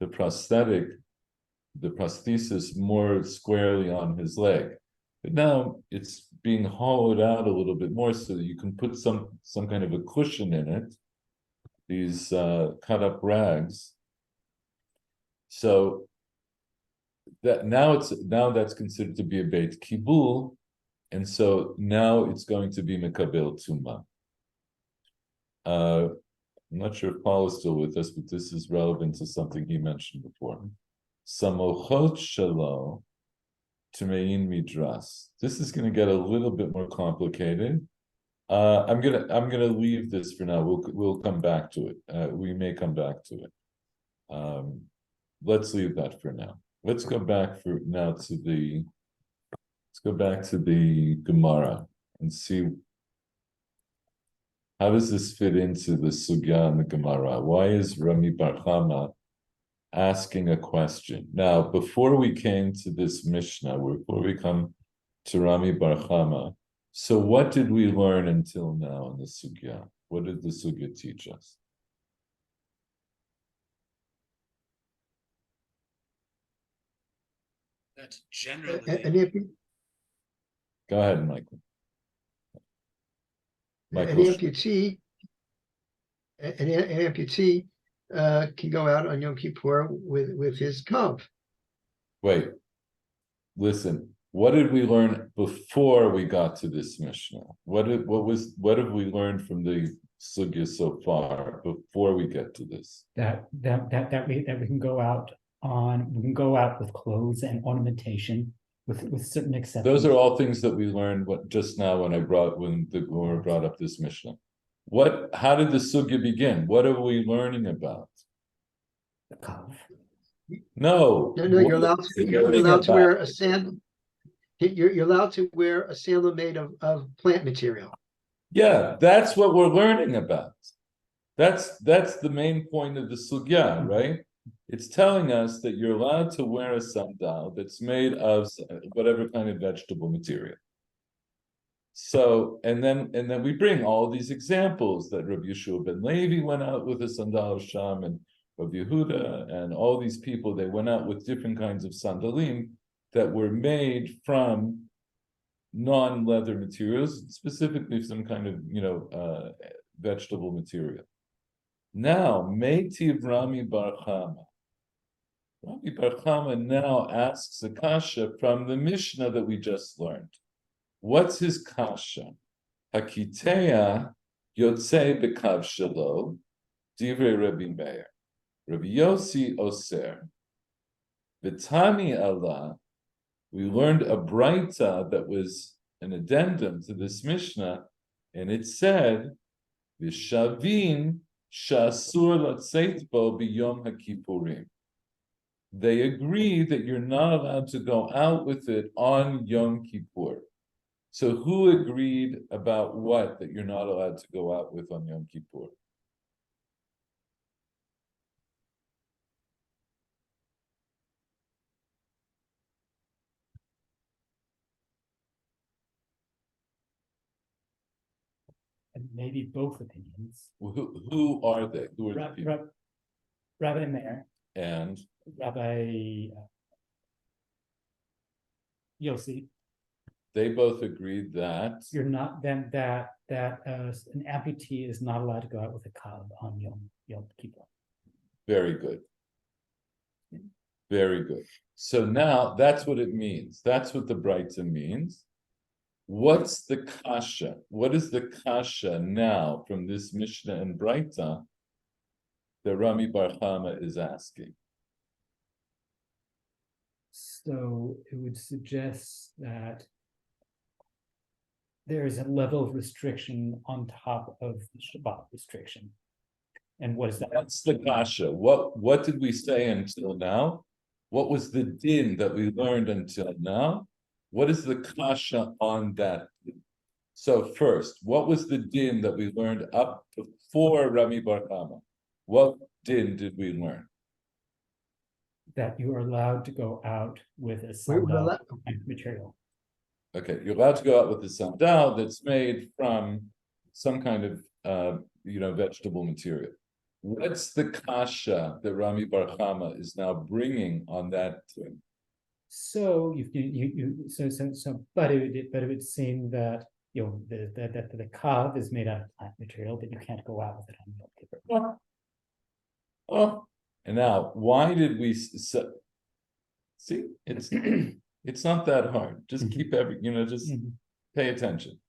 prosthesis more squarely on his leg. But now it's being hollowed out a little bit more so that you can put some kind of a cushion in it, these cut up rags. So that now that's considered to be a beit kibul, and so now it's going to be mekabel tuma. I'm not sure if Paul is still with us, but this is relevant to something he mentioned before. Samochot shalo tumein midras. This is going to get a little bit more complicated. I'm gonna leave this for now. We'll come back to it. We may come back to it. Let's leave that for now. Let's go back to the Gemara and see how does this fit into the sugya in the Gemara. Why is Rami Bar Chama asking a question? Now, before we came to this Mishnah, before we come to Rami Bar Chama, so what did we learn until now in the sugya? What did the sugya teach us? That's generally And Go ahead, Michael. An Michael. amputee, an amputee can go out on Yom Kippur with his kav. Wait, listen. What did we learn before we got to this Mishnah? What have we learned from the sugya so far before we get to this? That we can go out with clothes and ornamentation with certain exceptions. Those are all things that we learned just now when the Gemara brought up this Mishnah. How did the sugya begin? What are we learning about? the kav. No, you're allowed to wear a sandal. You're allowed to wear a sandal made of plant material. Yeah, that's what we're learning about. That's the main point of the sugya, right? It's telling us that you're allowed to wear a sandal that's made of whatever kind of vegetable material. So, and then we bring all these examples that Rabbi Yeshua ben Levi went out with a sandal of Sham, and Rabbi Yehuda, and all these people, they went out with different kinds of sandalim that were made from non-leather materials, specifically some kind of vegetable material. Now, Meitiv Rami Bar Chama. Rami Bar Chama now asks a kasha from the Mishnah that we just learned. What's his kasha? Hakiteya Yotzei Bekav Shelo Divrei Rabbi Meir. Rabbi Yossi Oser. V'tami Allah. We learned a braita that was an addendum to this Mishnah, and it said, "V'shavim shasur latzeit bo biyom hakippurim." They agree that you're not allowed to go out with it on Yom Kippur. So who agreed about what that you're not allowed to go out with on Yom Kippur? And maybe both opinions. Who are they? Who are the people? Rabbi Meir And Rabbi Yossi. they both agreed that You're not then that an amputee is not allowed to go out with a kav on Yom Kippur. very good. Very good. So now that's what it means. That's what the Braita means. What's the kasha? What is the kasha now from this Mishnah and Braita that Rami Bar Chama is asking? So it would suggest that there is a level of restriction on top of the Shabbat restriction. And what is that? That's the kasha. What did we say until now? What was the din that we learned until now? What is the kasha on that? So first, what was the din that we learned up before Rami Bar Chama? What din did we learn? That you are allowed to go out with a We're sandal allowed- material. Okay, you're allowed to go out with a sandal that's made from some kind of vegetable material. What's the kasha that Rami Bar Chama is now bringing on that thing? So but it would seem that the kav is made out of plant material, but you can't go out with it on Yom Kippur. Oh, and now why did we see? It's not that hard. Just keep pay attention.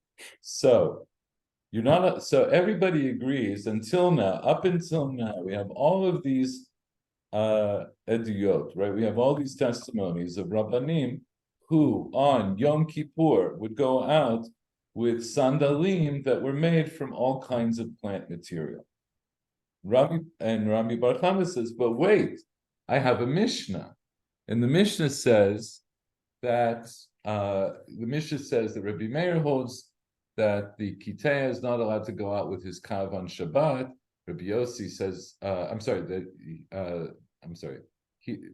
So you're not. So everybody agrees until now. Up until now, we have all of these eduyot, right? We have all these testimonies of Rabbanim who on Yom Kippur would go out with sandalim that were made from all kinds of plant material. Rami Bar Chama says, but wait, I have a Mishnah. And the Mishnah says that Rabbi Meir holds that the Kiteya is not allowed to go out with his kav on Shabbat. Rabbi Yossi says,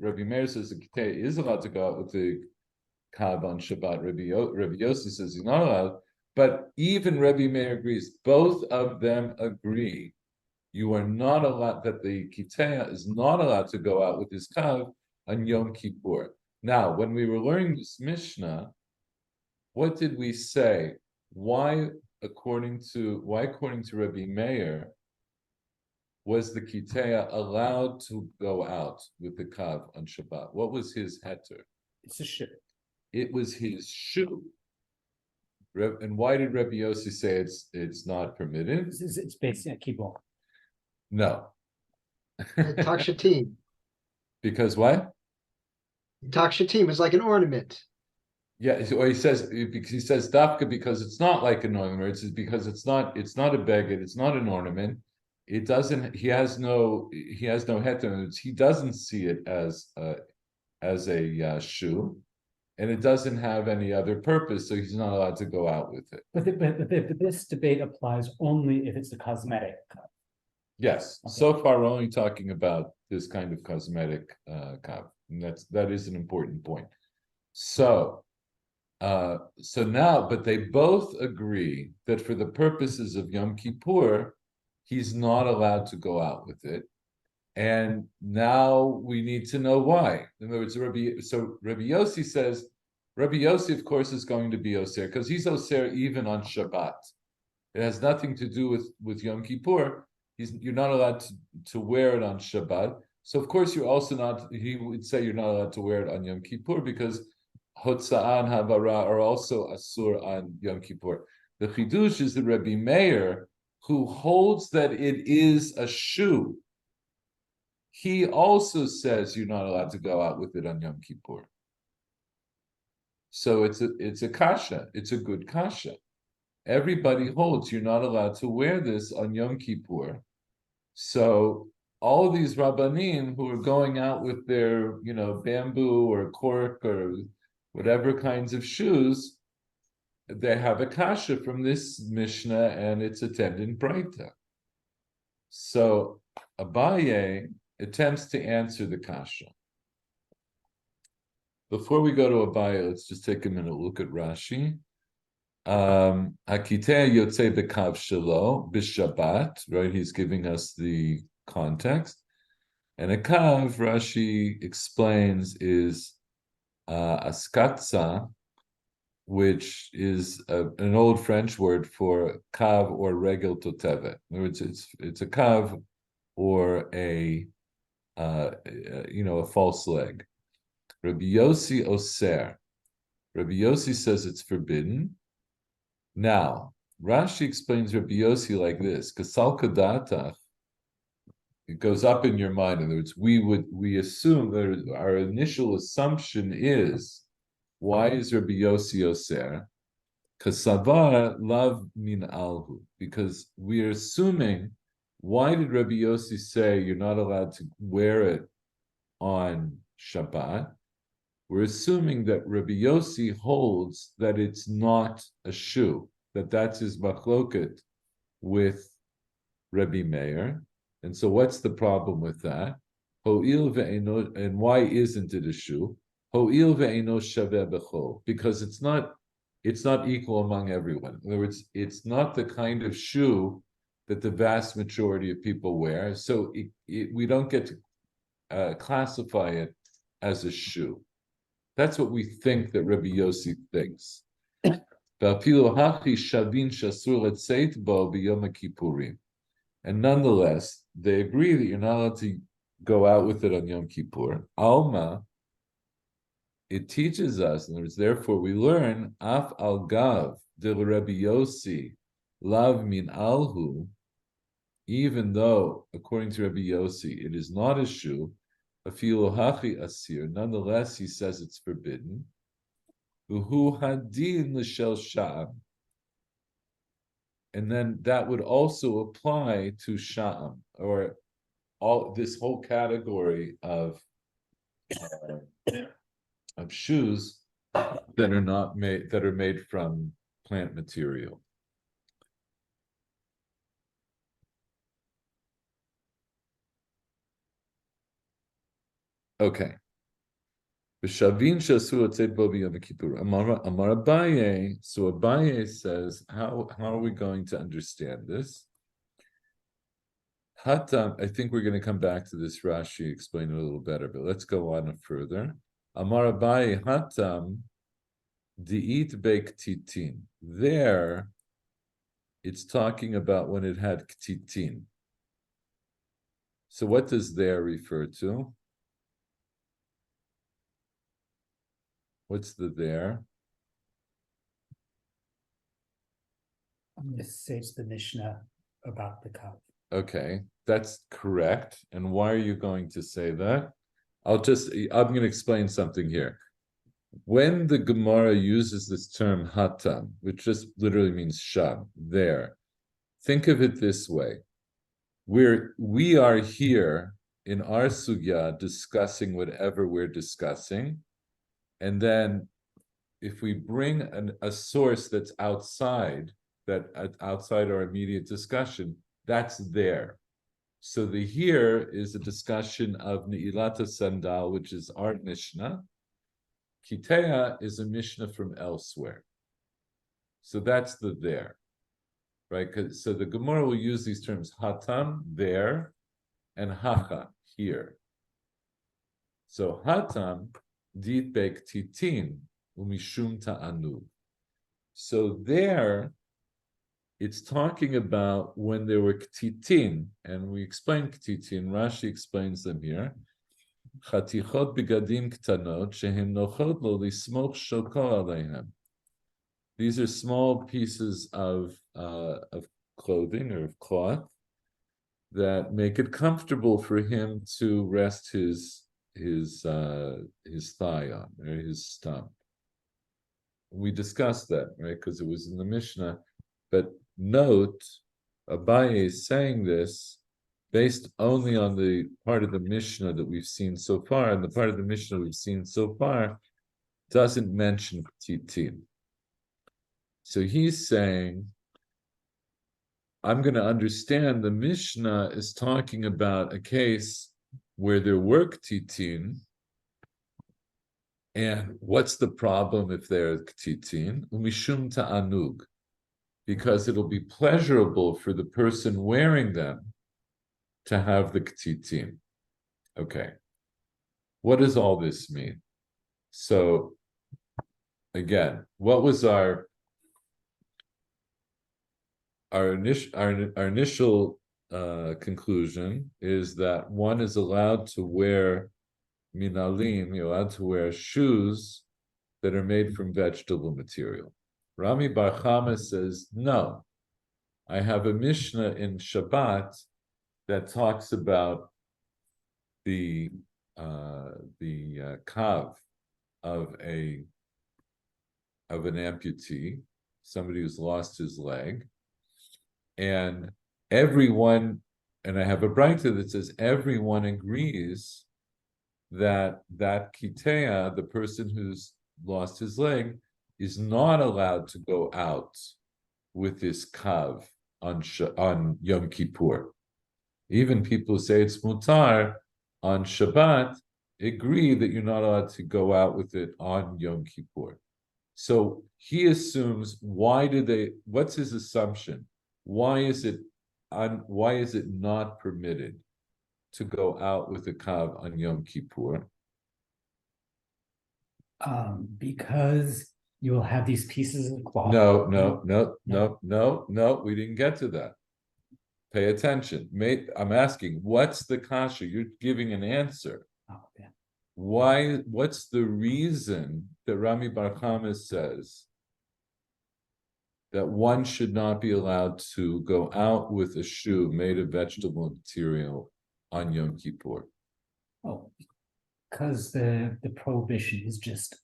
Rabbi Meir says the Kiteya is allowed to go out with the kav on Shabbat. Rabbi Yossi says he's not allowed. But even Rabbi Meir agrees. Both of them agree. You are not allowed, that the Kiteya is not allowed to go out with his kav on Yom Kippur. Now, when we were learning this Mishnah, what did we say? Why, according to Rabbi Meir, was the Kiteya allowed to go out with the Kav on Shabbat? What was his heter? It's a shoe. It was his shoe. And why did Rabbi Yossi say it's not permitted? It's basically a kibon. No. Takshatim. Because what? Takshatim is like an ornament. Yeah, or he says dafka because it's not like an ornament. It's because it's not a beged, it's not an ornament. It doesn't. He has no heter. He doesn't see it as a shoe, and it doesn't have any other purpose. So he's not allowed to go out with it. But this debate applies only if it's a cosmetic. Yes. Okay. So far, we're only talking about this kind of cosmetic kav, and that is an important point. So now, but they both agree that for the purposes of Yom Kippur, he's not allowed to go out with it. And now we need to know why. In other words, Rabbi Yossi says, Rabbi Yossi, of course, is going to be Osir, because he's Osir even on Shabbat. It has nothing to do with Yom Kippur. You're not allowed to wear it on Shabbat. So, of course, you're also not, he would say you're not allowed to wear it on Yom Kippur because Hotza'an Havara are also Asur on Yom Kippur. The Chidush is the Rebbe Meir, who holds that it is a shoe. He also says you're not allowed to go out with it on Yom Kippur. So it's a kasha. It's a good kasha. Everybody holds you're not allowed to wear this on Yom Kippur. So all these Rabbanim who are going out with their, bamboo or cork or whatever kinds of shoes, they have a kasha from this Mishnah and its attendant Breita. So Abaye attempts to answer the kasha. Before we go to Abaye, let's just take a minute, look at Rashi. Hakiteh Yotzei B'Kav Shelo B'Shabbat, right? He's giving us the context. And a kav, Rashi explains, is askatza, which is an old French word for kav or regel totevet. In other words, it's a kav or a false leg. Rabbi Yossi oser. Rabbi Yossi says it's forbidden. Now, Rashi explains Rabbi Yossi like this: Kasal kadatach. It goes up in your mind. In other words, we assume that our initial assumption is, why is Rabbi Yossi Oser? Kasavar lav min alhu. Because we are assuming, why did Rabbi Yossi say you're not allowed to wear it on Shabbat? We're assuming that Rabbi Yossi holds that it's not a shoe, that's his machloket with Rabbi Meir. And so what's the problem with that? And why isn't it a shoe? Because it's not equal among everyone. In other words, it's not the kind of shoe that the vast majority of people wear. So we don't get to classify it as a shoe. That's what we think that Rabbi Yossi thinks. And nonetheless, they agree that you're not allowed to go out with it on Yom Kippur. Alma, it teaches us, in other words, therefore we learn, Af al Gav de Rabbi Yossi, lav min alhu, even though, according to Rabbi Yossi, it is not a shoe, afilu hachi asir, nonetheless, he says it's forbidden. Uhu hadin l'shel sha'am. And then that would also apply to sha'am, or all this whole category of shoes that are made from plant material. Okay. B'shavin shasu otzei bo b'yom kippur. Amar Abaye. So Abaye says, how are we going to understand this? Hatam. I think we're going to come back to this. Rashi explain it a little better, but let's go on further. Amar Abaye hatam Di'it bek titin. There, it's talking about when it had ktitin. So what does there refer to? What's the there? I'm gonna say it's the Mishnah about the Kav. Okay, that's correct. And why are you going to say that? I'm going to explain something here. When the Gemara uses this term hatam, which just literally means sham, there, think of it this way. We are here in our sugya discussing whatever we're discussing. And then if we bring a source that's outside our immediate discussion, that's there. So the here is a discussion of Ne'ilata Sandal, which is our Mishnah. Kitea is a Mishnah from elsewhere. So that's the there, right? So the Gemara will use these terms hatam, there, and hacha, here. So hatam, ditbek titin, umishum ta'anu. So there, it's talking about when there were ktitin, and we explain ktitin, Rashi explains them here. Chatichot bigadim ktanot shehem nochot lo lismoch shoko aleihem. These are small pieces of clothing or of cloth that make it comfortable for him to rest his thigh on, or his stump. We discussed that, right? Because it was in the Mishnah. But note, Abaye is saying this based only on the part of the Mishnah that we've seen so far, and the part of the Mishnah we've seen so far doesn't mention Titin. So he's saying, I'm going to understand the Mishnah is talking about a case where there were Titin, and what's the problem if they're Titin? Umishum ta'anug. Because it'll be pleasurable for the person wearing them to have the ktitin. Okay. What does all this mean? So, again, what was our initial conclusion is that one is allowed to wear minalim, you're allowed to wear shoes that are made from vegetable material. Rami Bar Chama says, no, I have a Mishnah in Shabbat that talks about the kav of an amputee, somebody who's lost his leg, and everyone, and I have a braita that says everyone agrees that kitea, the person who's lost his leg, is not allowed to go out with this kav on Yom Kippur. Even people who say it's mutar on Shabbat agree that you're not allowed to go out with it on Yom Kippur. So he assumes, what's his assumption? Why is it not permitted to go out with a kav on Yom Kippur? Because you will have these pieces of cloth. No, we didn't get to that. Pay attention. I'm asking, what's the kasha? You're giving an answer. Oh, yeah. What's the reason that Rami Bar Chama says that one should not be allowed to go out with a shoe made of vegetable material on Yom Kippur? Oh, because the prohibition is just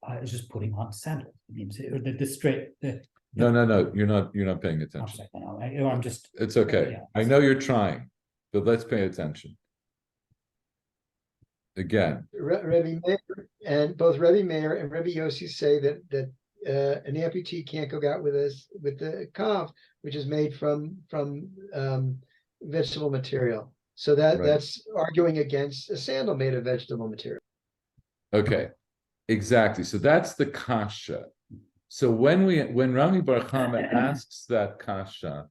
putting on sandals. It means the straight. No, you're not paying attention. I'm just. It's okay. Yeah. I know you're trying, but let's pay attention. Again, Rebbe Meir, and both Rebbe Meir and Rebbe Yossi say that an amputee can't go out with the kav, which is made from vegetable material. So that's arguing against a sandal made of vegetable material. Okay, exactly. So that's the kasha. So when Rami Bar Chama asks that kasha,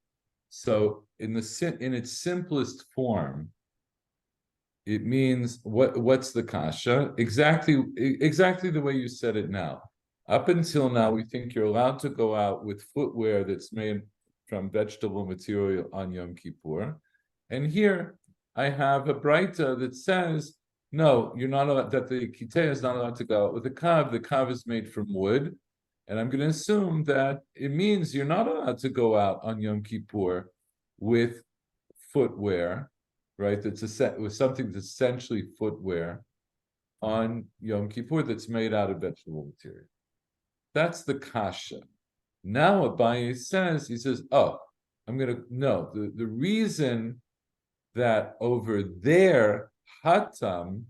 so in its simplest form, it means what's the kasha? Exactly the way you said it now. Up until now, we think you're allowed to go out with footwear that's made from vegetable material on Yom Kippur. And here I have a Braita that says, no, you're not allowed, that the Kiteh is not allowed to go out with a kav. The kav is made from wood. And I'm going to assume that it means you're not allowed to go out on Yom Kippur with footwear, right? That's with something that's essentially footwear on Yom Kippur that's made out of vegetable material. That's the kasha. Now Abaye says, he says, oh, no, the reason that over there, hatam,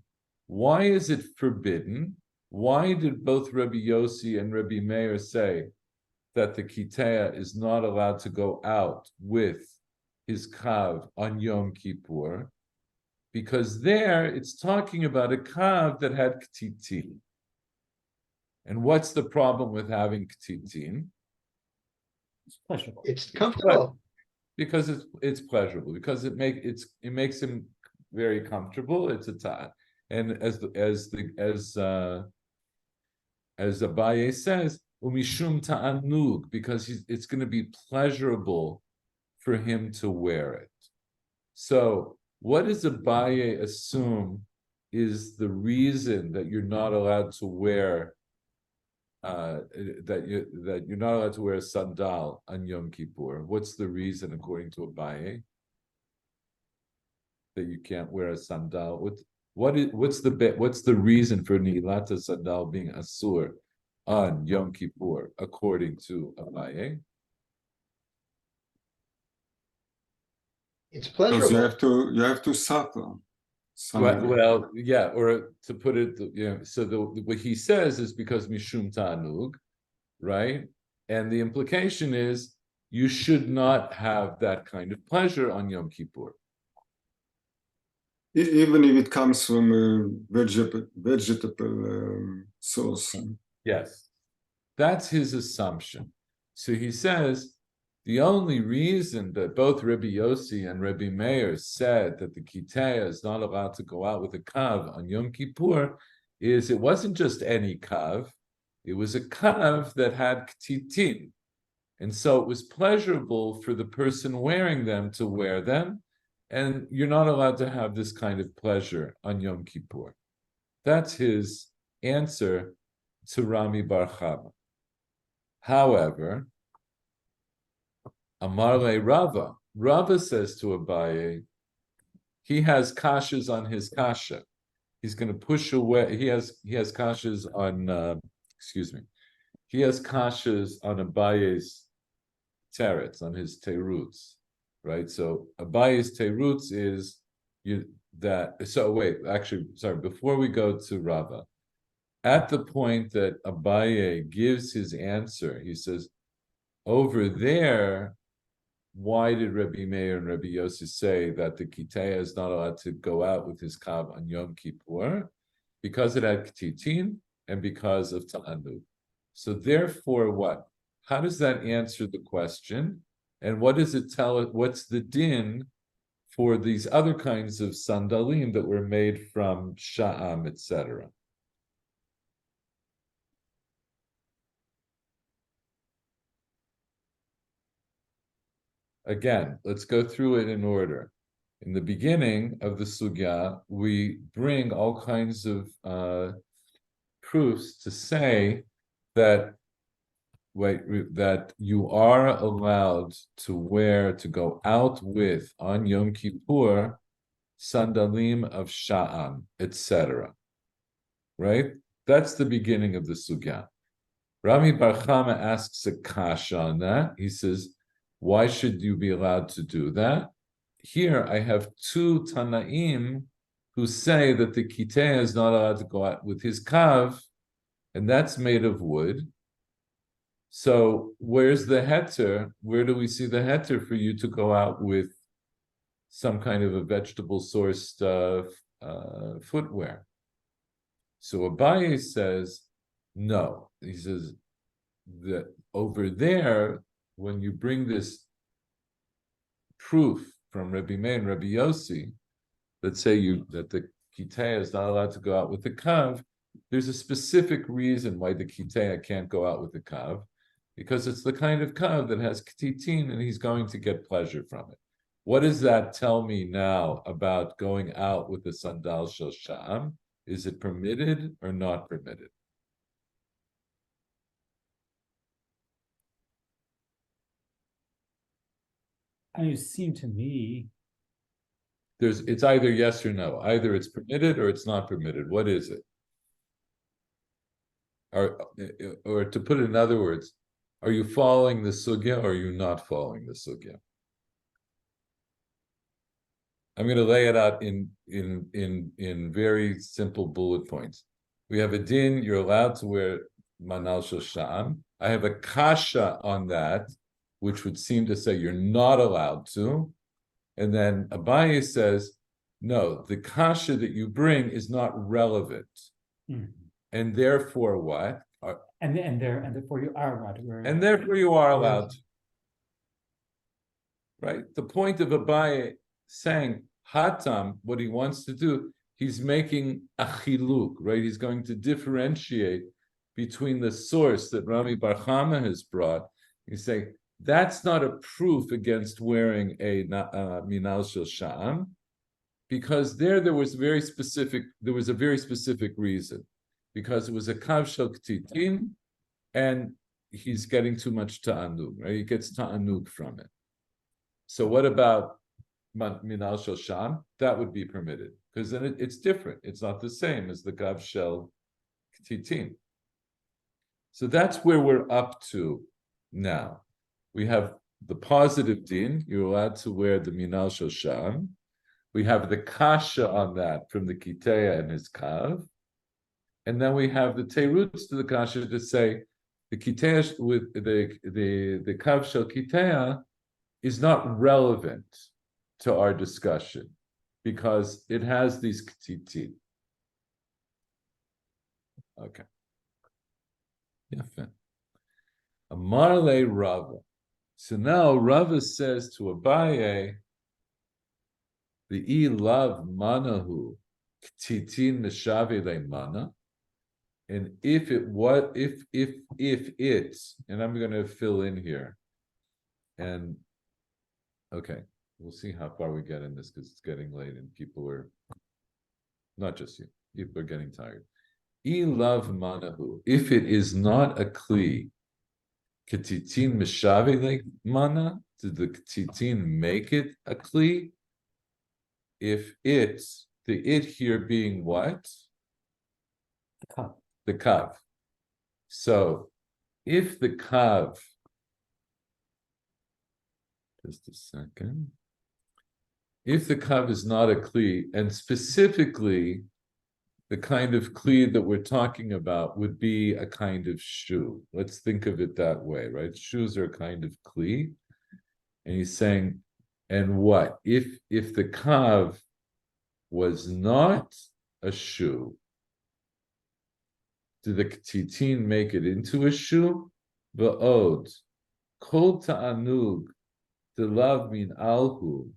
why is it forbidden? Why did both Rabbi Yossi and Rabbi Meir say that the Kitea is not allowed to go out with his kav on Yom Kippur? Because there it's talking about a kav that had ktitin. And what's the problem with having ktitin? It's pleasurable. It's comfortable. Because it's pleasurable. Because it makes him very comfortable. It's a ta, and as Abaye says, umishum ta'anug, because it's going to be pleasurable for him to wear it. So, what does Abaye assume is the reason that you're not allowed to wear that you're not allowed to wear a sandal on Yom Kippur? What's the reason, according to Abaye, that you can't wear a sandal? What's the reason for Nilata sandal being asur on Yom Kippur, according to Abaye? It's Because pleasurable. you have to suffer. Well, yeah, or to put it, so what he says is because mishum ta'anug, right? And the implication is you should not have that kind of pleasure on Yom Kippur. Even if it comes from a vegetable source. Yes, that's his assumption. So he says the only reason that both Rabbi Yossi and Rabbi Meir said that the Kiteya is not allowed to go out with a kav on Yom Kippur is it wasn't just any kav, it was a kav that had ktitin. And so it was pleasurable for the person wearing them to wear them, and you're not allowed to have this kind of pleasure on Yom Kippur. That's his answer to Rami Bar Chama. However, Amar le Rava says to Abaye, he has kashas on his kasha. He's going to push away. He has kashas on. He has kashas on Abaye's teretz, on his teruts, right? So Abaye's teruts is that. So wait, actually, sorry. Before we go to Rava, at the point that Abaye gives his answer, he says, over there, why did Rabbi Meir and Rabbi Yossi say that the Kiteya is not allowed to go out with his kav on Yom Kippur? Because it had ktitin and because of ta'anug. So therefore, what? How does that answer the question? And what does it tell it? What's the din for these other kinds of sandalim that were made from sha'am, etc.? Again, let's go through it in order. In the beginning of the sugya, we bring all kinds of proofs to say that that you are allowed to go out with on Yom Kippur sandalim of sha'am, etc. Right? That's the beginning of the sugya. Rami Bar Chama asks a kasha on that. He says, why should you be allowed to do that? Here I have two Tanaim who say that the Kiteh is not allowed to go out with his kav, and that's made of wood. So where's the heter? Where do we see the heter for you to go out with some kind of a vegetable-sourced footwear? So Abaye says, no. He says that over there, when you bring this proof from Rabbi Meir and Rabbi Yossi that say that the Kiteh is not allowed to go out with the kav, there's a specific reason why the Kitea can't go out with the Kav, because it's the kind of Kav that has Ktitin and he's going to get pleasure from it. What does that tell me now about going out with the Sandal Shel Sha'am? Is it permitted or not permitted? I mean, it seemed to me, It's either yes or no. Either it's permitted or it's not permitted. What is it? Or to put it in other words, are you following the sugya or are you not following the sugya? I'm going to lay it out in very simple bullet points. We have a din, you're allowed to wear manal shel sha'am. I have a kasha on that, which would seem to say you're not allowed to. And then Abaye says, no, the kasha that you bring is not relevant. And therefore what? and therefore you are allowed to wear it. And therefore you are allowed to. Right? The point of Abaye saying Hatam, what he wants to do, he's making a chiluk, right? He's going to differentiate between the source that Rami Bar Chama has brought. He's saying that's not a proof against wearing a minal shel sha'am, because there was a very specific reason, because it was a kav shel ktitin, and he's getting too much ta'anug, right? He gets ta'anug from it. So what about minal shel sham? That would be permitted, because then it's different. It's not the same as the kav shel ktitin. So that's where we're up to now. We have the positive din, you're allowed to wear the minal shel sham. We have the kasha on that from the Kitea and his kav. And then we have the teirutz to the kasha to say the Kitea with the kav shel Kitea is not relevant to our discussion because it has these ktitin. Okay. Yeah. Amarle Rava. So now Rava says to Abaye, the ilav manahu ktitin mishavile mana, and if it's, and I'm going to fill in here, and okay, we'll see how far we get in this because it's getting late and people are, not just you, people are getting tired. Ilav manahu, if it is not a kli, ktitin mishavile mana, did the ktitin make it a kli? If it's, the it here being what? The kav. The kav. So if the kav, just a second, if the kav is not a kli, and specifically the kind of kli that we're talking about would be a kind of shoe. Let's think of it that way, right? Shoes are a kind of kli. And he's saying, and what? If the kav was not a shoe, did the ktitin make it into a shoe? Va'od, kol ta'anug delav min alhu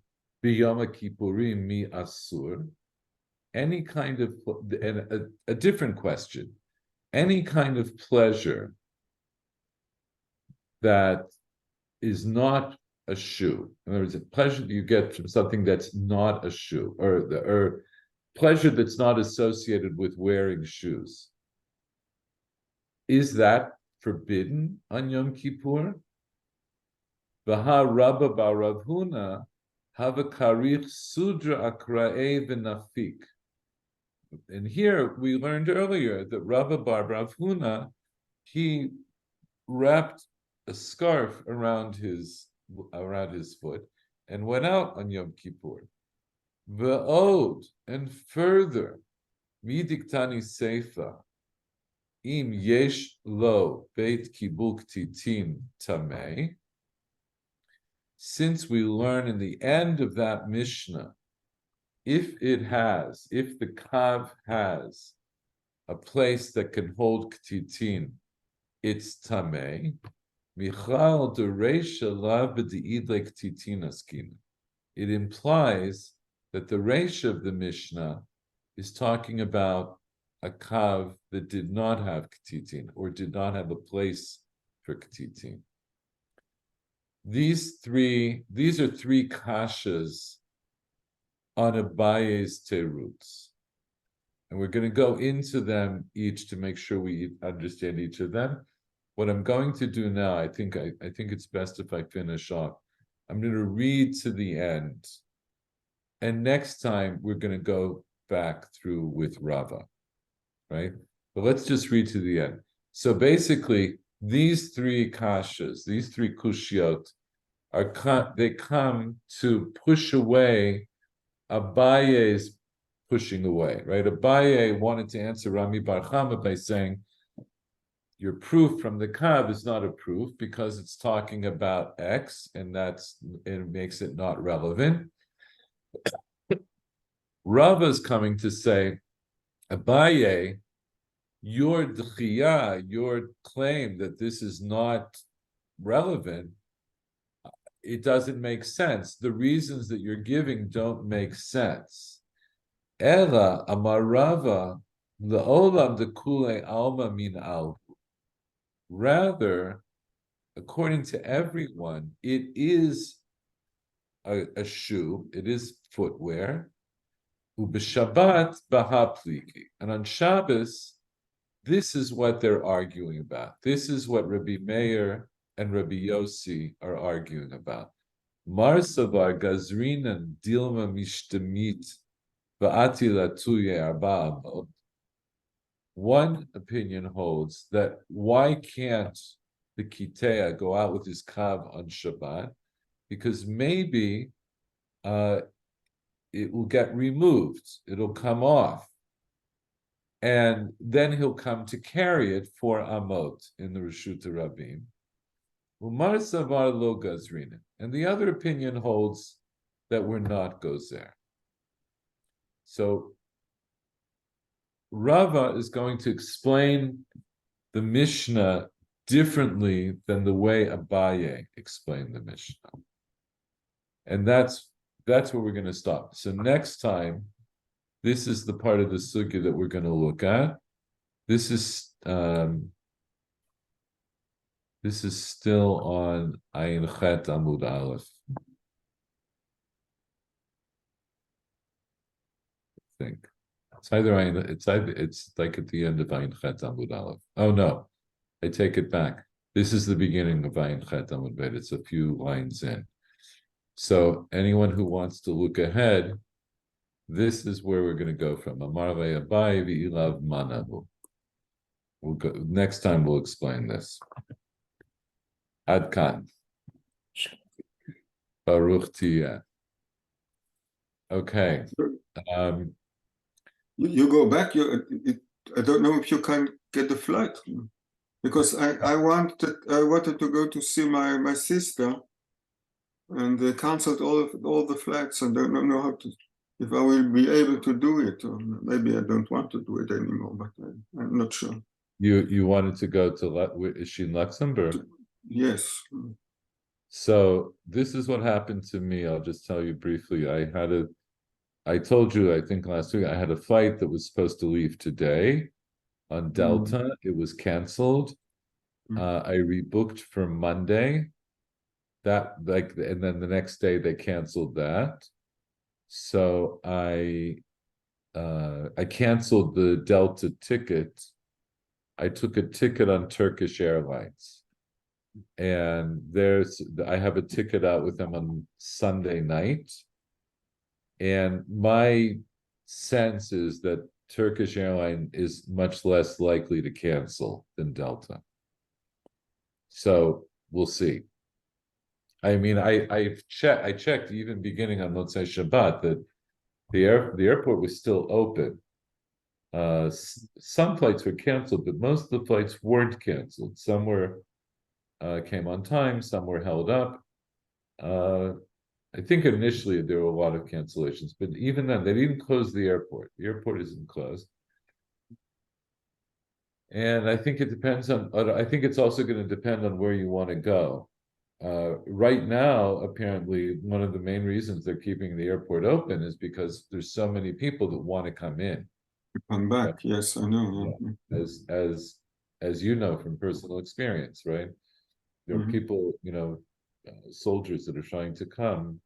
b'yom kippurim mi asur. Any kind of, and a different question, any kind of pleasure that is not a shoe. In other words, a pleasure that you get from something that's not a shoe, or pleasure that's not associated with wearing shoes. Is that forbidden on Yom Kippur? V'ha Rabba bar Rav Huna have a karich sudra akra'e v'nafik. And here we learned earlier that Rabba bar Rav Huna, he wrapped a scarf around his foot and went out on Yom Kippur. Ve'od, and further, midiktani seifa, im yesh lo beit kibul ktitin tamei. Since we learn in the end of that Mishnah, if the kav has a place that can hold ktitin, it's tamei. Michal de reisha la b'di'idle ktitin askina. It implies that the reisha of the Mishnah is talking about a kav that did not have ktitin or did not have a place for ktitin. These are three kashas on Abaye's teruts. And we're going to go into them each to make sure we understand each of them. What I'm going to do now, I think it's best if I finish off. I'm going to read to the end. And next time we're going to go back through with Rava, right? But let's just read to the end. So basically, these three kashas, these three kushiot, they come to push away Abaye's pushing away, right? Abaye wanted to answer Rami Bar Chama by saying, your proof from the Kav is not a proof because it's talking about X, and it makes it not relevant. Rava is coming to say, Abaye, your d'chiyah, your claim that this is not relevant, it doesn't make sense. The reasons that you're giving don't make sense. Ela amar Rava le'olam dekule alma min al. Rather, according to everyone, it is a shoe, it is footwear. Ub'Shabbat bahapliki. And on Shabbos, this is what they're arguing about. This is what Rabbi Meir and Rabbi Yossi are arguing about. Marsavar gazrinan dilma mishtamit va'atila tuye arba'amot. One opinion holds that why can't the Kitea go out with his kav on Shabbat? Because maybe it will get removed, it'll come off, and then he'll come to carry it for Amot in the Reshut Rabim. Umar Savar lo gazrina. And the other opinion holds that we're not gozer. So Rava is going to explain the Mishnah differently than the way Abaye explained the Mishnah. And that's where we're going to stop. So next time, this is the part of the sugya that we're going to look at. This is still on Ayin Chet Amud Aleph. I think it's like at the end of Ayin Chet Amud Aleph. Oh no, I take it back. This is the beginning of Ayin Chet Amud Bet. It's a few lines in. So anyone who wants to look ahead, this is where we're going to go from. Amar Abaye v'ilav manavu. We'll go next time. We'll explain this. Ad kan. Baruch tiyeh. Okay. You go back. I don't know if you can get the flight because I wanted to go to see my sister, and they canceled all the flights, and I don't know if I will be able to do it, or maybe I don't want to do it anymore. But I'm not sure. You wanted to go to is she in Luxembourg? Yes. So this is what happened to me. I'll just tell you briefly. I told you, I think last week, I had a flight that was supposed to leave today on Delta. It was canceled. I rebooked for Monday. And then the next day they canceled that. So I canceled the Delta ticket. I took a ticket on Turkish Airlines. And I have a ticket out with them on Sunday night. And my sense is that Turkish Airlines is much less likely to cancel than Delta. So we'll see. I mean, I checked even beginning on Motzei Shabbat that the airport was still open. Some flights were canceled, but most of the flights weren't canceled. Some came on time, some were held up. I think initially there were a lot of cancellations, but even then, they didn't close the airport. The airport isn't closed. And I think it depends on, I think it's also going to depend on where you want to go. Right now, apparently, one of the main reasons they're keeping the airport open is because there's so many people that want to come in. to come back. Yes, I know. Yeah. As you know from personal experience, right? There are Mhm. people, soldiers that are trying to come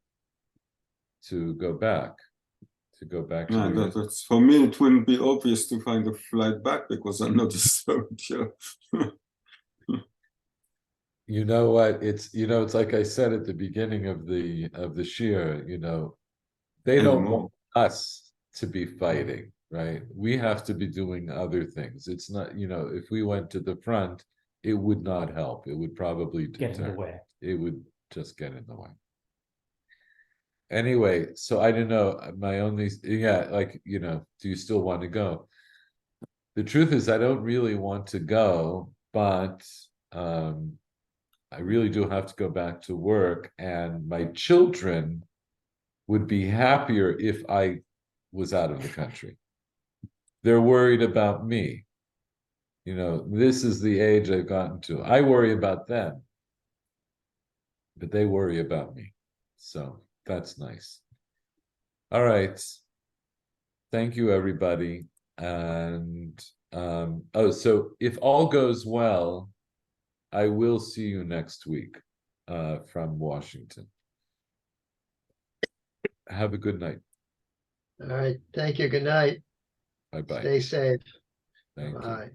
to go back to Yeah, their that's for me. It wouldn't be obvious to find a flight back because I'm not a soldier. You know what? It's like I said at the beginning of the shir, they don't Anymore. want us to be fighting, right? We have to be doing other things. It's not, if we went to the front, it would not help. It would probably Get in the deter. way. It would just get in the way. Anyway, so I don't know. My only, yeah, like, do you still want to go? The truth is, I don't really want to go, but I really do have to go back to work, and my children would be happier if I was out of the country. They're worried about me. This is the age I've gotten to. I worry about them, but they worry about me. So that's nice. All right. Thank you, everybody. And so if all goes well, I will see you next week from Washington. Have a good night. All right. Thank you. Good night. Bye-bye. Stay safe. Thank you. Bye.